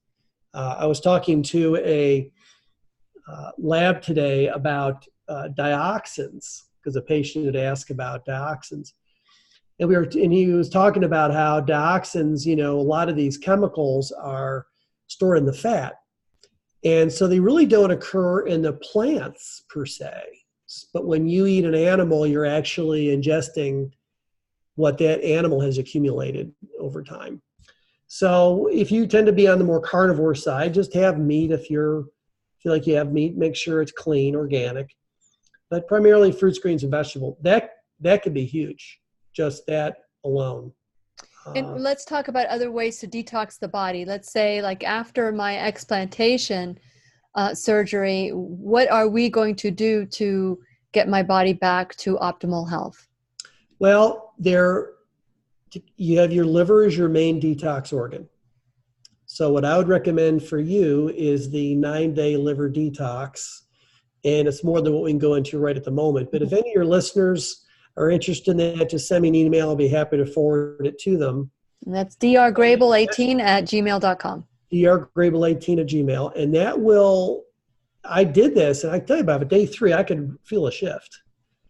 I was talking to a lab today about dioxins, because a patient had asked about dioxins. And he was talking about how dioxins, a lot of these chemicals are stored in the fat. And so they really don't occur in the plants per se. But when you eat an animal, you're actually ingesting what that animal has accumulated over time. So if you tend to be on the more carnivore side, just have meat. If you feel like you have meat, make sure it's clean, organic. But primarily fruits, greens, and vegetables. That could be huge, just that alone. And let's talk about other ways to detox the body. Let's say like after my explantation surgery, what are we going to do to get my body back to optimal health? Well, you have your liver as your main detox organ. So what I would recommend for you is the 9-day liver detox. And it's more than what we can go into right at the moment. But if any of your listeners are interested in that, just send me an email. I'll be happy to forward it to them. And that's drgrable18@gmail.com. drgrable18@gmail. And I did this, and I tell you about it, day 3, I could feel a shift.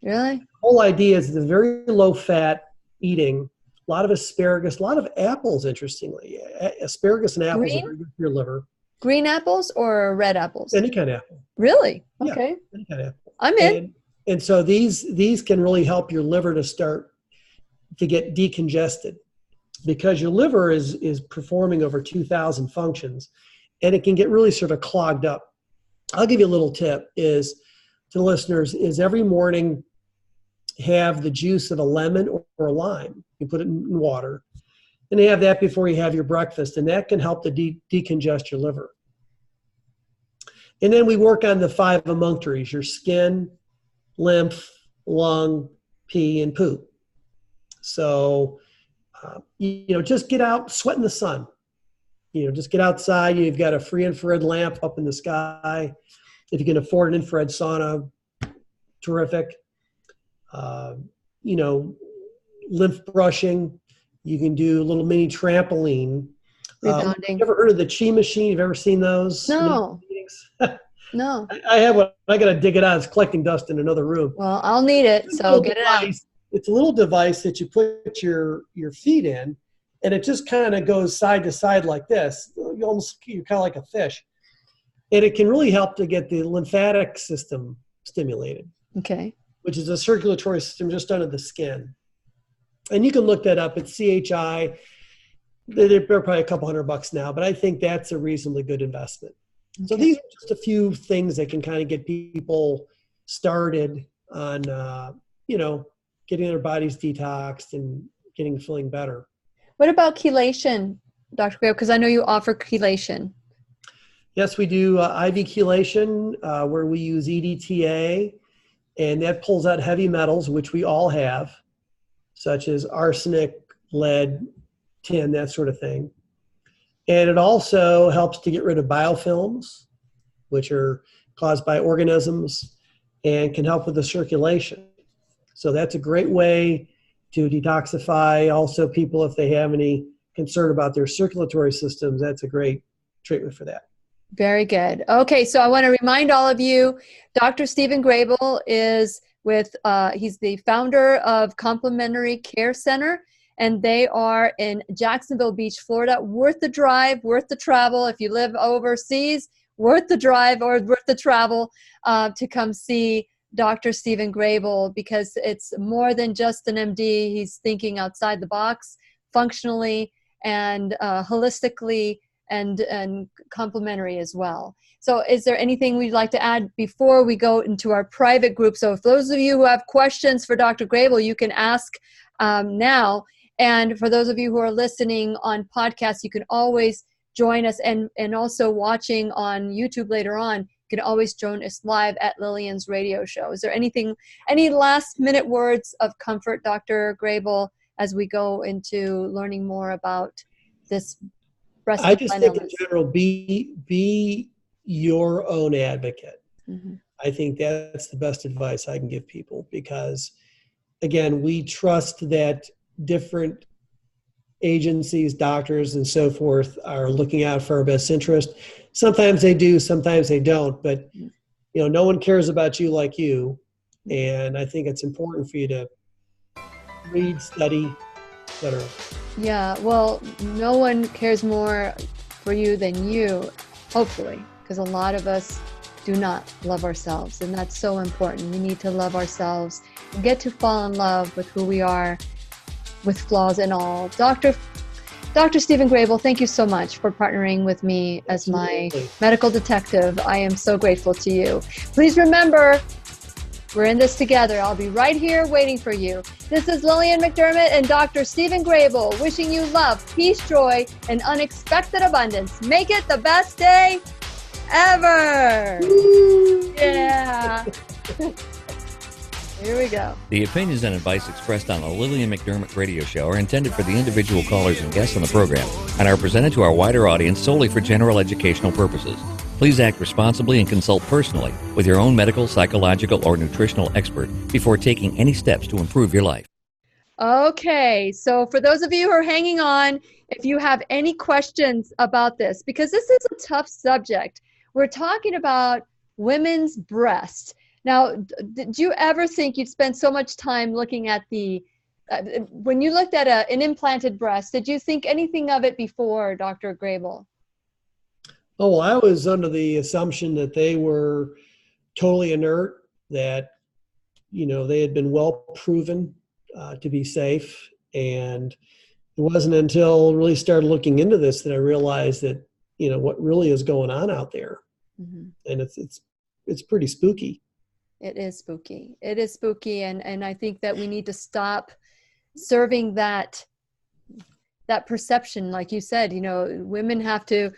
Really? The whole idea is the very low fat eating, a lot of asparagus, a lot of apples, interestingly. Asparagus and apples are very good for your liver. Green apples or red apples? Any kind of apple. Really? Okay. Yeah, any kind of apple. I'm in. And so these can really help your liver to get decongested, because your liver is performing over 2,000 functions, and it can get really sort of clogged up. I'll give you a little tip to the listeners is every morning have the juice of a lemon or a lime. You put it in water, and you have that before you have your breakfast, and that can help to decongest your liver. And then we work on the 5 emunctories: your skin, lymph, lung, pee, and poop. So, just get out, sweat in the sun. Just get outside. You've got a free infrared lamp up in the sky. If you can afford an infrared sauna, terrific. Lymph brushing. You can do a little mini trampoline. Rebounding. You ever heard of the chi machine? You've ever seen those? No. No. I have one. I got to dig it out. It's collecting dust in another room. Well, I'll need it, so get it out. It's a little device that you put your feet in, and it just kind of goes side to side like this. You're kind of like a fish. And it can really help to get the lymphatic system stimulated. Okay. Which is a circulatory system just under the skin. And you can look that up. It's CHI. They're probably a couple $100 now, but I think that's a reasonably good investment. Okay. So these are just a few things that can kind of get people started on, getting their bodies detoxed and feeling better. What about chelation, Dr. Grable? Because I know you offer chelation. Yes, we do IV chelation where we use EDTA, and that pulls out heavy metals, which we all have, such as arsenic, lead, tin, that sort of thing. And it also helps to get rid of biofilms, which are caused by organisms, and can help with the circulation. So that's a great way to detoxify. Also, people, if they have any concern about their circulatory systems, that's a great treatment for that. Very good. Okay, so I want to remind all of you, Dr. Stephen Grable is he's the founder of Complementary Care Center, and they are in Jacksonville Beach, Florida. Worth the drive, worth the travel. If you live overseas, worth the drive or worth the travel to come see Dr. Stephen Grable, because it's more than just an MD. He's thinking outside the box, functionally and holistically, and complementary as well. So is there anything we'd like to add before we go into our private group? So if those of you who have questions for Dr. Grable, you can ask now. And for those of you who are listening on podcasts, you can always join us, and also watching on YouTube later on, you can always join us live at Lillian's radio show. Is there any last minute words of comfort, Dr. Grable, as we go into learning more about this breast implant illness? I just think in general, be your own advocate. Mm-hmm. I think that's the best advice I can give people, because again, we trust that different agencies, doctors, and so forth are looking out for our best interest. Sometimes they do, sometimes they don't, but no one cares about you like you. And I think it's important for you to read, study, etc. Yeah, well, no one cares more for you than you, hopefully, because a lot of us do not love ourselves, and that's so important. We need to love ourselves and get to fall in love with who we are, with flaws and all. Dr. Stephen Grable, thank you so much for partnering with me as my medical detective. I am so grateful to you. Please remember, we're in this together. I'll be right here waiting for you. This is Lillian McDermott and Dr. Stephen Grable wishing you love, peace, joy, and unexpected abundance. Make it the best day ever. Woo. Yeah. Here we go. The opinions and advice expressed on the Lillian McDermott radio show are intended for the individual callers and guests on the program and are presented to our wider audience solely for general educational purposes. Please act responsibly and consult personally with your own medical, psychological, or nutritional expert before taking any steps to improve your life. Okay, so for those of you who are hanging on, if you have any questions about this, because this is a tough subject, we're talking about women's breasts. Now, did you ever think you'd spend so much time looking at when you looked at an implanted breast, did you think anything of it before, Dr. Grable? Oh, well, I was under the assumption that they were totally inert, that, they had been well proven to be safe. And it wasn't until I really started looking into this that I realized that, what really is going on out there. Mm-hmm. And it's pretty spooky. It is spooky. It is spooky. And I think that we need to stop serving that perception. Like you said, women have to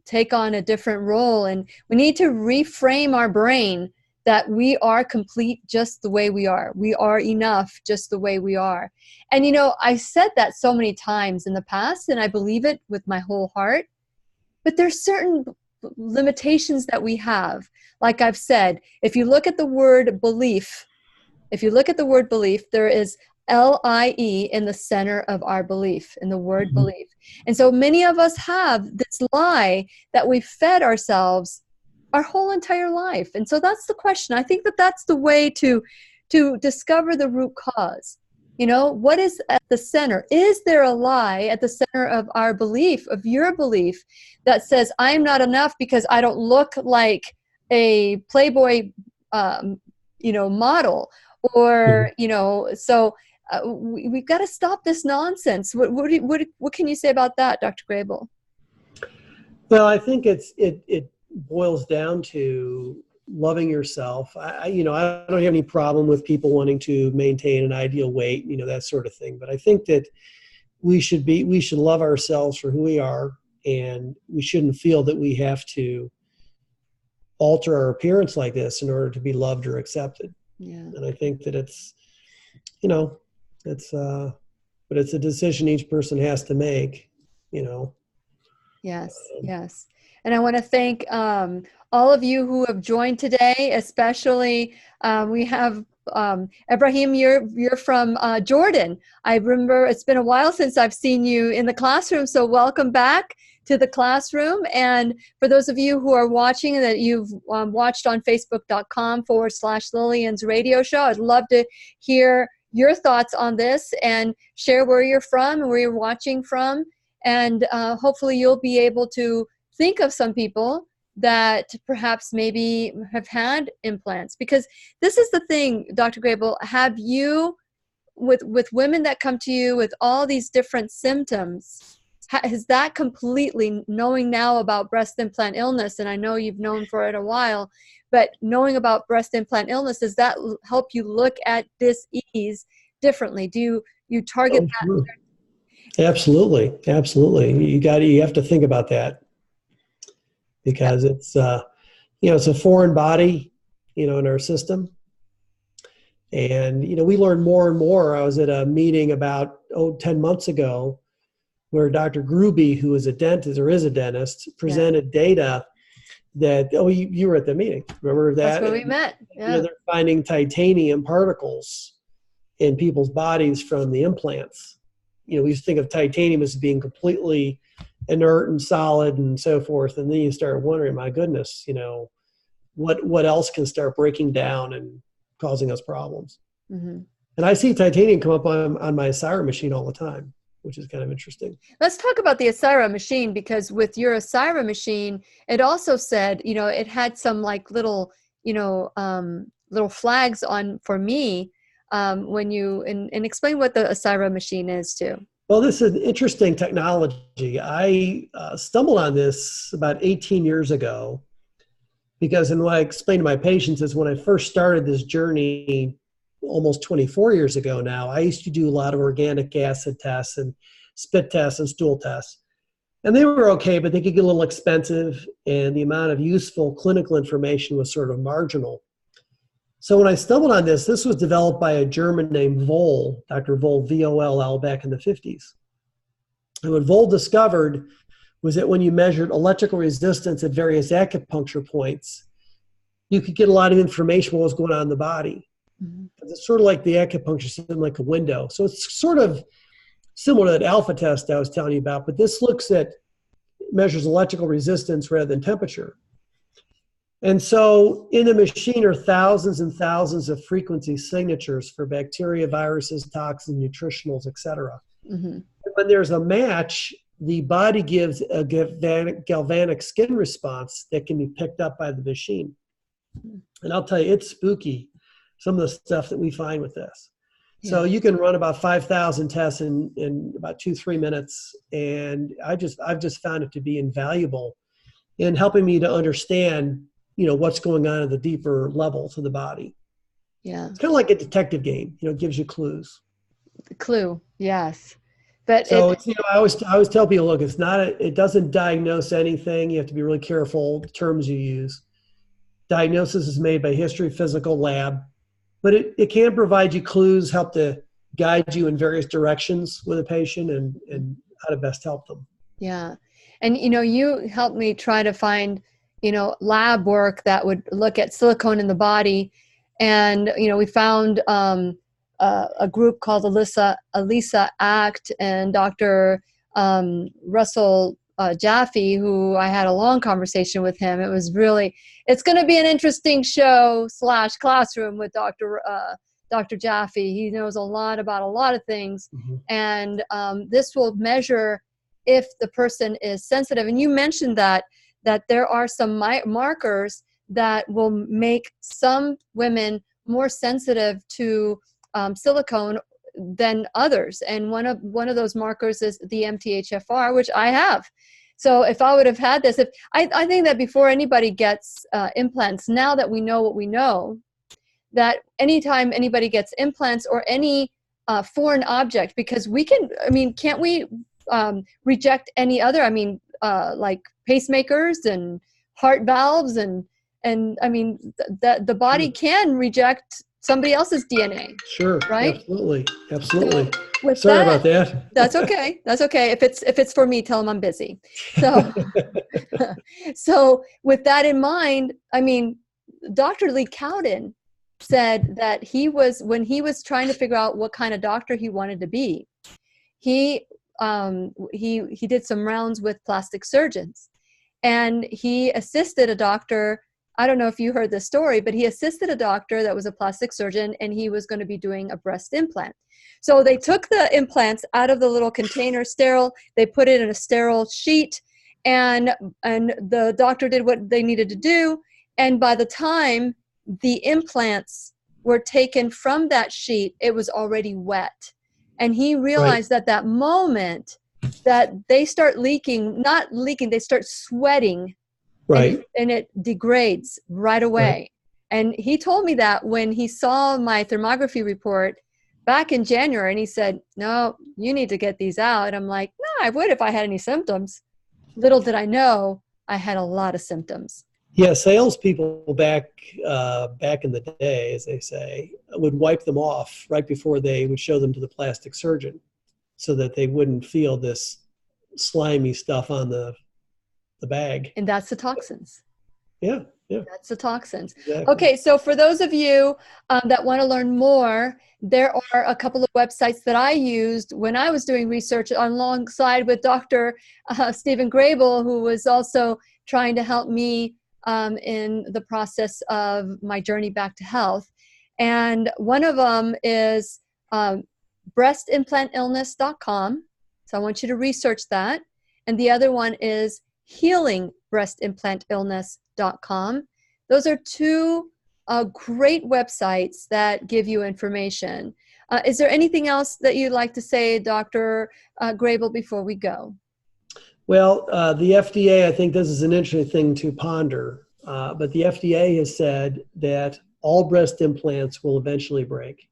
take on a different role, and we need to reframe our brain that we are complete just the way we are. We are enough just the way we are. And, I said that so many times in the past, and I believe it with my whole heart, but there's certain limitations that we have. Like I've said, if you look at the word belief, there is L-I-E in the center of our belief, in the word belief. And so many of us have this lie that we've fed ourselves our whole entire life. And so that's the question. I think that that's the way to discover the root cause. What is at the center? Is there a lie at the center of our belief, of your belief, that says I'm not enough because I don't look like a Playboy, model, or, so we've got to stop this nonsense. What can you say about that, Dr. Grable? Well, I think it boils down to loving yourself. I don't have any problem with people wanting to maintain an ideal weight, that sort of thing. But I think that we should love ourselves for who we are, and we shouldn't feel that we have to alter our appearance like this in order to be loved or accepted. Yeah. And I think that it's but it's a decision each person has to make, Yes. Yes. And I want to thank all of you who have joined today, especially we have Ibrahim, you're from Jordan. I remember it's been a while since I've seen you in the classroom, so welcome back to the classroom. And for those of you who are watching that you've watched on facebook.com/Lillian's radio show, I'd love to hear your thoughts on this and share where you're from and where you're watching from. And hopefully you'll be able to think of some people that perhaps maybe have had implants. Because this is the thing, Dr. Grable, have you, with women that come to you with all these different symptoms, has that completely, knowing now about breast implant illness, and I know you've known for it a while, but knowing about breast implant illness, does that help you look at dis-ease differently? Do you target that? Absolutely. You have to think about that, because it's it's a foreign body, in our system. And, we learn more and more. I was at a meeting about 10 months ago where Dr. Grable, who is a dentist, presented data that, you were at the meeting. Remember that? That's where we met. Yeah. They're finding titanium particles in people's bodies from the implants. We used to think of titanium as being completely inert and solid and so forth. And then you start wondering, my goodness, what else can start breaking down and causing us problems? Mm-hmm. And I see titanium come up on my Sire machine all the time, which is kind of interesting. Let's talk about the Asira machine, because with your Asira machine, it also said, it had some like little, little flags on for me when you, and explain what the Asira machine is too. Well, this is interesting technology. I stumbled on this about 18 years ago because, and what I explained to my patients is when I first started this journey almost 24 years ago now, I used to do a lot of organic acid tests and spit tests and stool tests. And they were okay, but they could get a little expensive, and the amount of useful clinical information was sort of marginal. So when I stumbled on this, this was developed by a German named Voll, Dr. Voll, V-O-L-L, back in the 50s. And what Voll discovered was that when you measured electrical resistance at various acupuncture points, you could get a lot of information about what was going on in the body. Mm-hmm. It's sort of like the acupuncture system, like a window. So it's sort of similar to that alpha test I was telling you about, but this measures electrical resistance rather than temperature. And so in the machine are thousands and thousands of frequency signatures for bacteria, viruses, toxins, nutritionals, et cetera. Mm-hmm. When there's a match, the body gives a galvanic skin response that can be picked up by the machine. And I'll tell you, it's spooky, some of the stuff that we find with this. Yeah. So you can run about 5,000 tests in about 2-3 minutes. And I've just found it to be invaluable in helping me to understand what's going on at the deeper levels of the body. Yeah. It's kind of like a detective game, it gives you clues. Clue. Yes. But so I always tell people, look, it doesn't diagnose anything. You have to be really careful the terms you use. Diagnosis is made by history, physical, lab, but it can provide you clues, help to guide you in various directions with a patient and how to best help them. Yeah. And, you helped me try to find, lab work that would look at silicone in the body. And, we found a group called Elisa Act and Dr. Russell Jaffe, who I had a long conversation with him. It's going to be an interesting show / classroom with Dr. Jaffe. He knows a lot about a lot of things. Mm-hmm. And this will measure if the person is sensitive. And you mentioned that there are some markers that will make some women more sensitive to silicone than others. And one of those markers is the MTHFR, which I have. So if I would have had this, I think that before anybody gets implants, now that we know what we know, that anytime anybody gets implants or any foreign object, because can't we reject any other, like pacemakers and heart valves and the body can reject somebody else's DNA. Sure. Right? Absolutely. So, sorry about that. That's okay. That's okay. If it's for me, tell them I'm busy. So, so with that in mind, Dr. Lee Cowden said that when he was trying to figure out what kind of doctor he wanted to be, he did some rounds with plastic surgeons, and he assisted a doctor. I don't know if you heard this story, but he assisted a doctor that was a plastic surgeon, and he was going to be doing a breast implant. So they took the implants out of the little container, sterile. They put it in a sterile sheet, and the doctor did what they needed to do. And by the time the implants were taken from that sheet, it was already wet. And he realized that moment that they start not leaking, they start sweating. Right. And it degrades right away. Right. And he told me that when he saw my thermography report back in January, and he said, no, you need to get these out. And I'm like, no, I would if I had any symptoms. Little did I know I had a lot of symptoms. Yeah, salespeople back in the day, as they say, would wipe them off right before they would show them to the plastic surgeon so that they wouldn't feel this slimy stuff on the bag. And that's the toxins. Yeah. That's the toxins. Exactly. Okay, so for those of you that want to learn more, there are a couple of websites that I used when I was doing research alongside with Dr. Stephen Grable, who was also trying to help me in the process of my journey back to health. And one of them is breastimplantillness.com. So I want you to research that. And the other one is healingbreastimplantillness.com. Those are two great websites that give you information. Is there anything else that you'd like to say, Dr. Grable, before we go? Well, the FDA, I think this is an interesting thing to ponder, but the FDA has said that all breast implants will eventually break.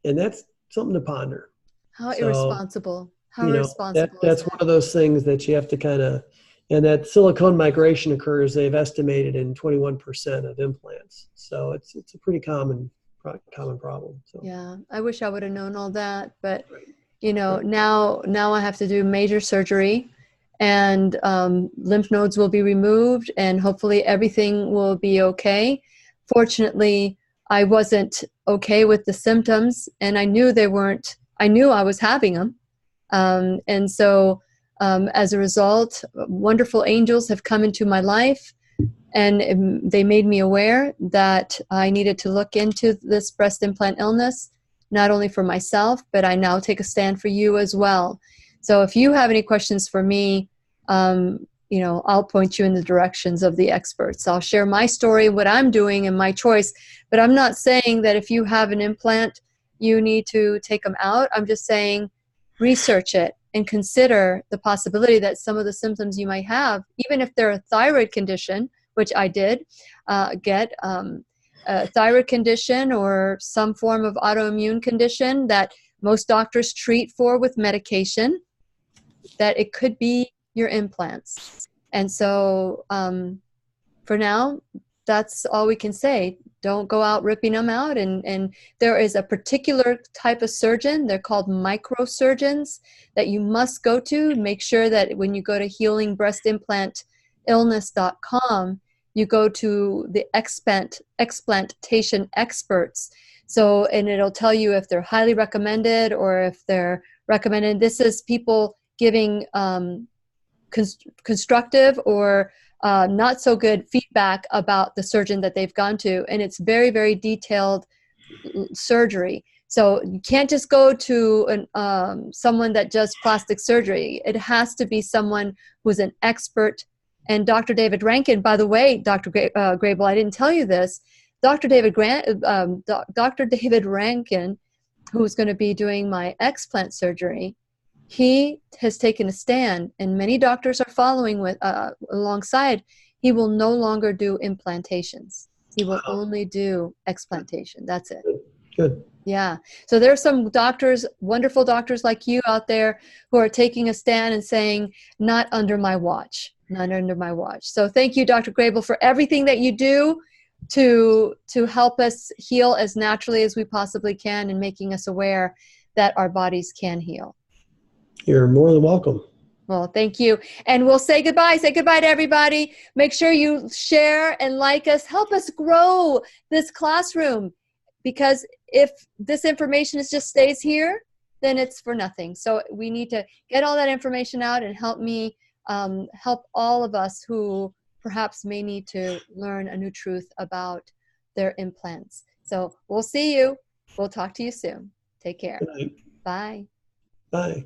And that's something to ponder. How irresponsible. How you know, irresponsible that's is that? one of those things that you have to kind of, and that silicone migration occurs, they've estimated in 21% of implants. So it's a pretty common problem. So. Yeah, I wish I would have known all that, but you know, now I have to do major surgery, and lymph nodes will be removed, and hopefully everything will be okay. Fortunately, I wasn't okay with the symptoms, and I knew they weren't. I knew I was having them, and so as a result, wonderful angels have come into my life, and they made me aware that I needed to look into this breast implant illness, not only for myself, but I now take a stand for you as well. So if you have any questions for me, you know, I'll point you in the directions of the experts. I'll share my story, what I'm doing, and my choice. But I'm not saying that if you have an implant, you need to take them out. I'm just saying research it and consider the possibility that some of the symptoms you might have, even if they're a thyroid condition, which I did get, a thyroid condition or some form of autoimmune condition that most doctors treat for with medication, that it could be your implants. And so for now, that's all we can say. Don't go out ripping them out. And there is a particular type of surgeon, they're called microsurgeons, that you must go to. Make sure that when you go to healingbreastimplantillness.com, you go to the explantation experts. So, and it'll tell you if they're highly recommended or if they're recommended. This is people giving constructive or not so good feedback about the surgeon that they've gone to. And it's very, very detailed surgery. So you can't just go to someone that does plastic surgery. It has to be someone who's an expert. And Dr. David Rankin, by the way, Dr. Grable, I didn't tell you this. Dr. David Rankin, who's going to be doing my explant surgery, he has taken a stand, and many doctors are following with alongside. He will no longer do implantations. He will only do explantation. That's it. Good. Yeah. So there's some doctors, wonderful doctors like you out there, who are taking a stand and saying, not under my watch. Not under my watch. So thank you, Dr. Grable, for everything that you do to help us heal as naturally as we possibly can, and making us aware that our bodies can heal. You're more than welcome. Well, thank you. And we'll say goodbye. Say goodbye to everybody. Make sure you share and like us. Help us grow this classroom, because if this information just stays here, then it's for nothing. So we need to get all that information out and help me help all of us who perhaps may need to learn a new truth about their implants. So we'll see you. We'll talk to you soon. Take care. Good night. Bye. Bye.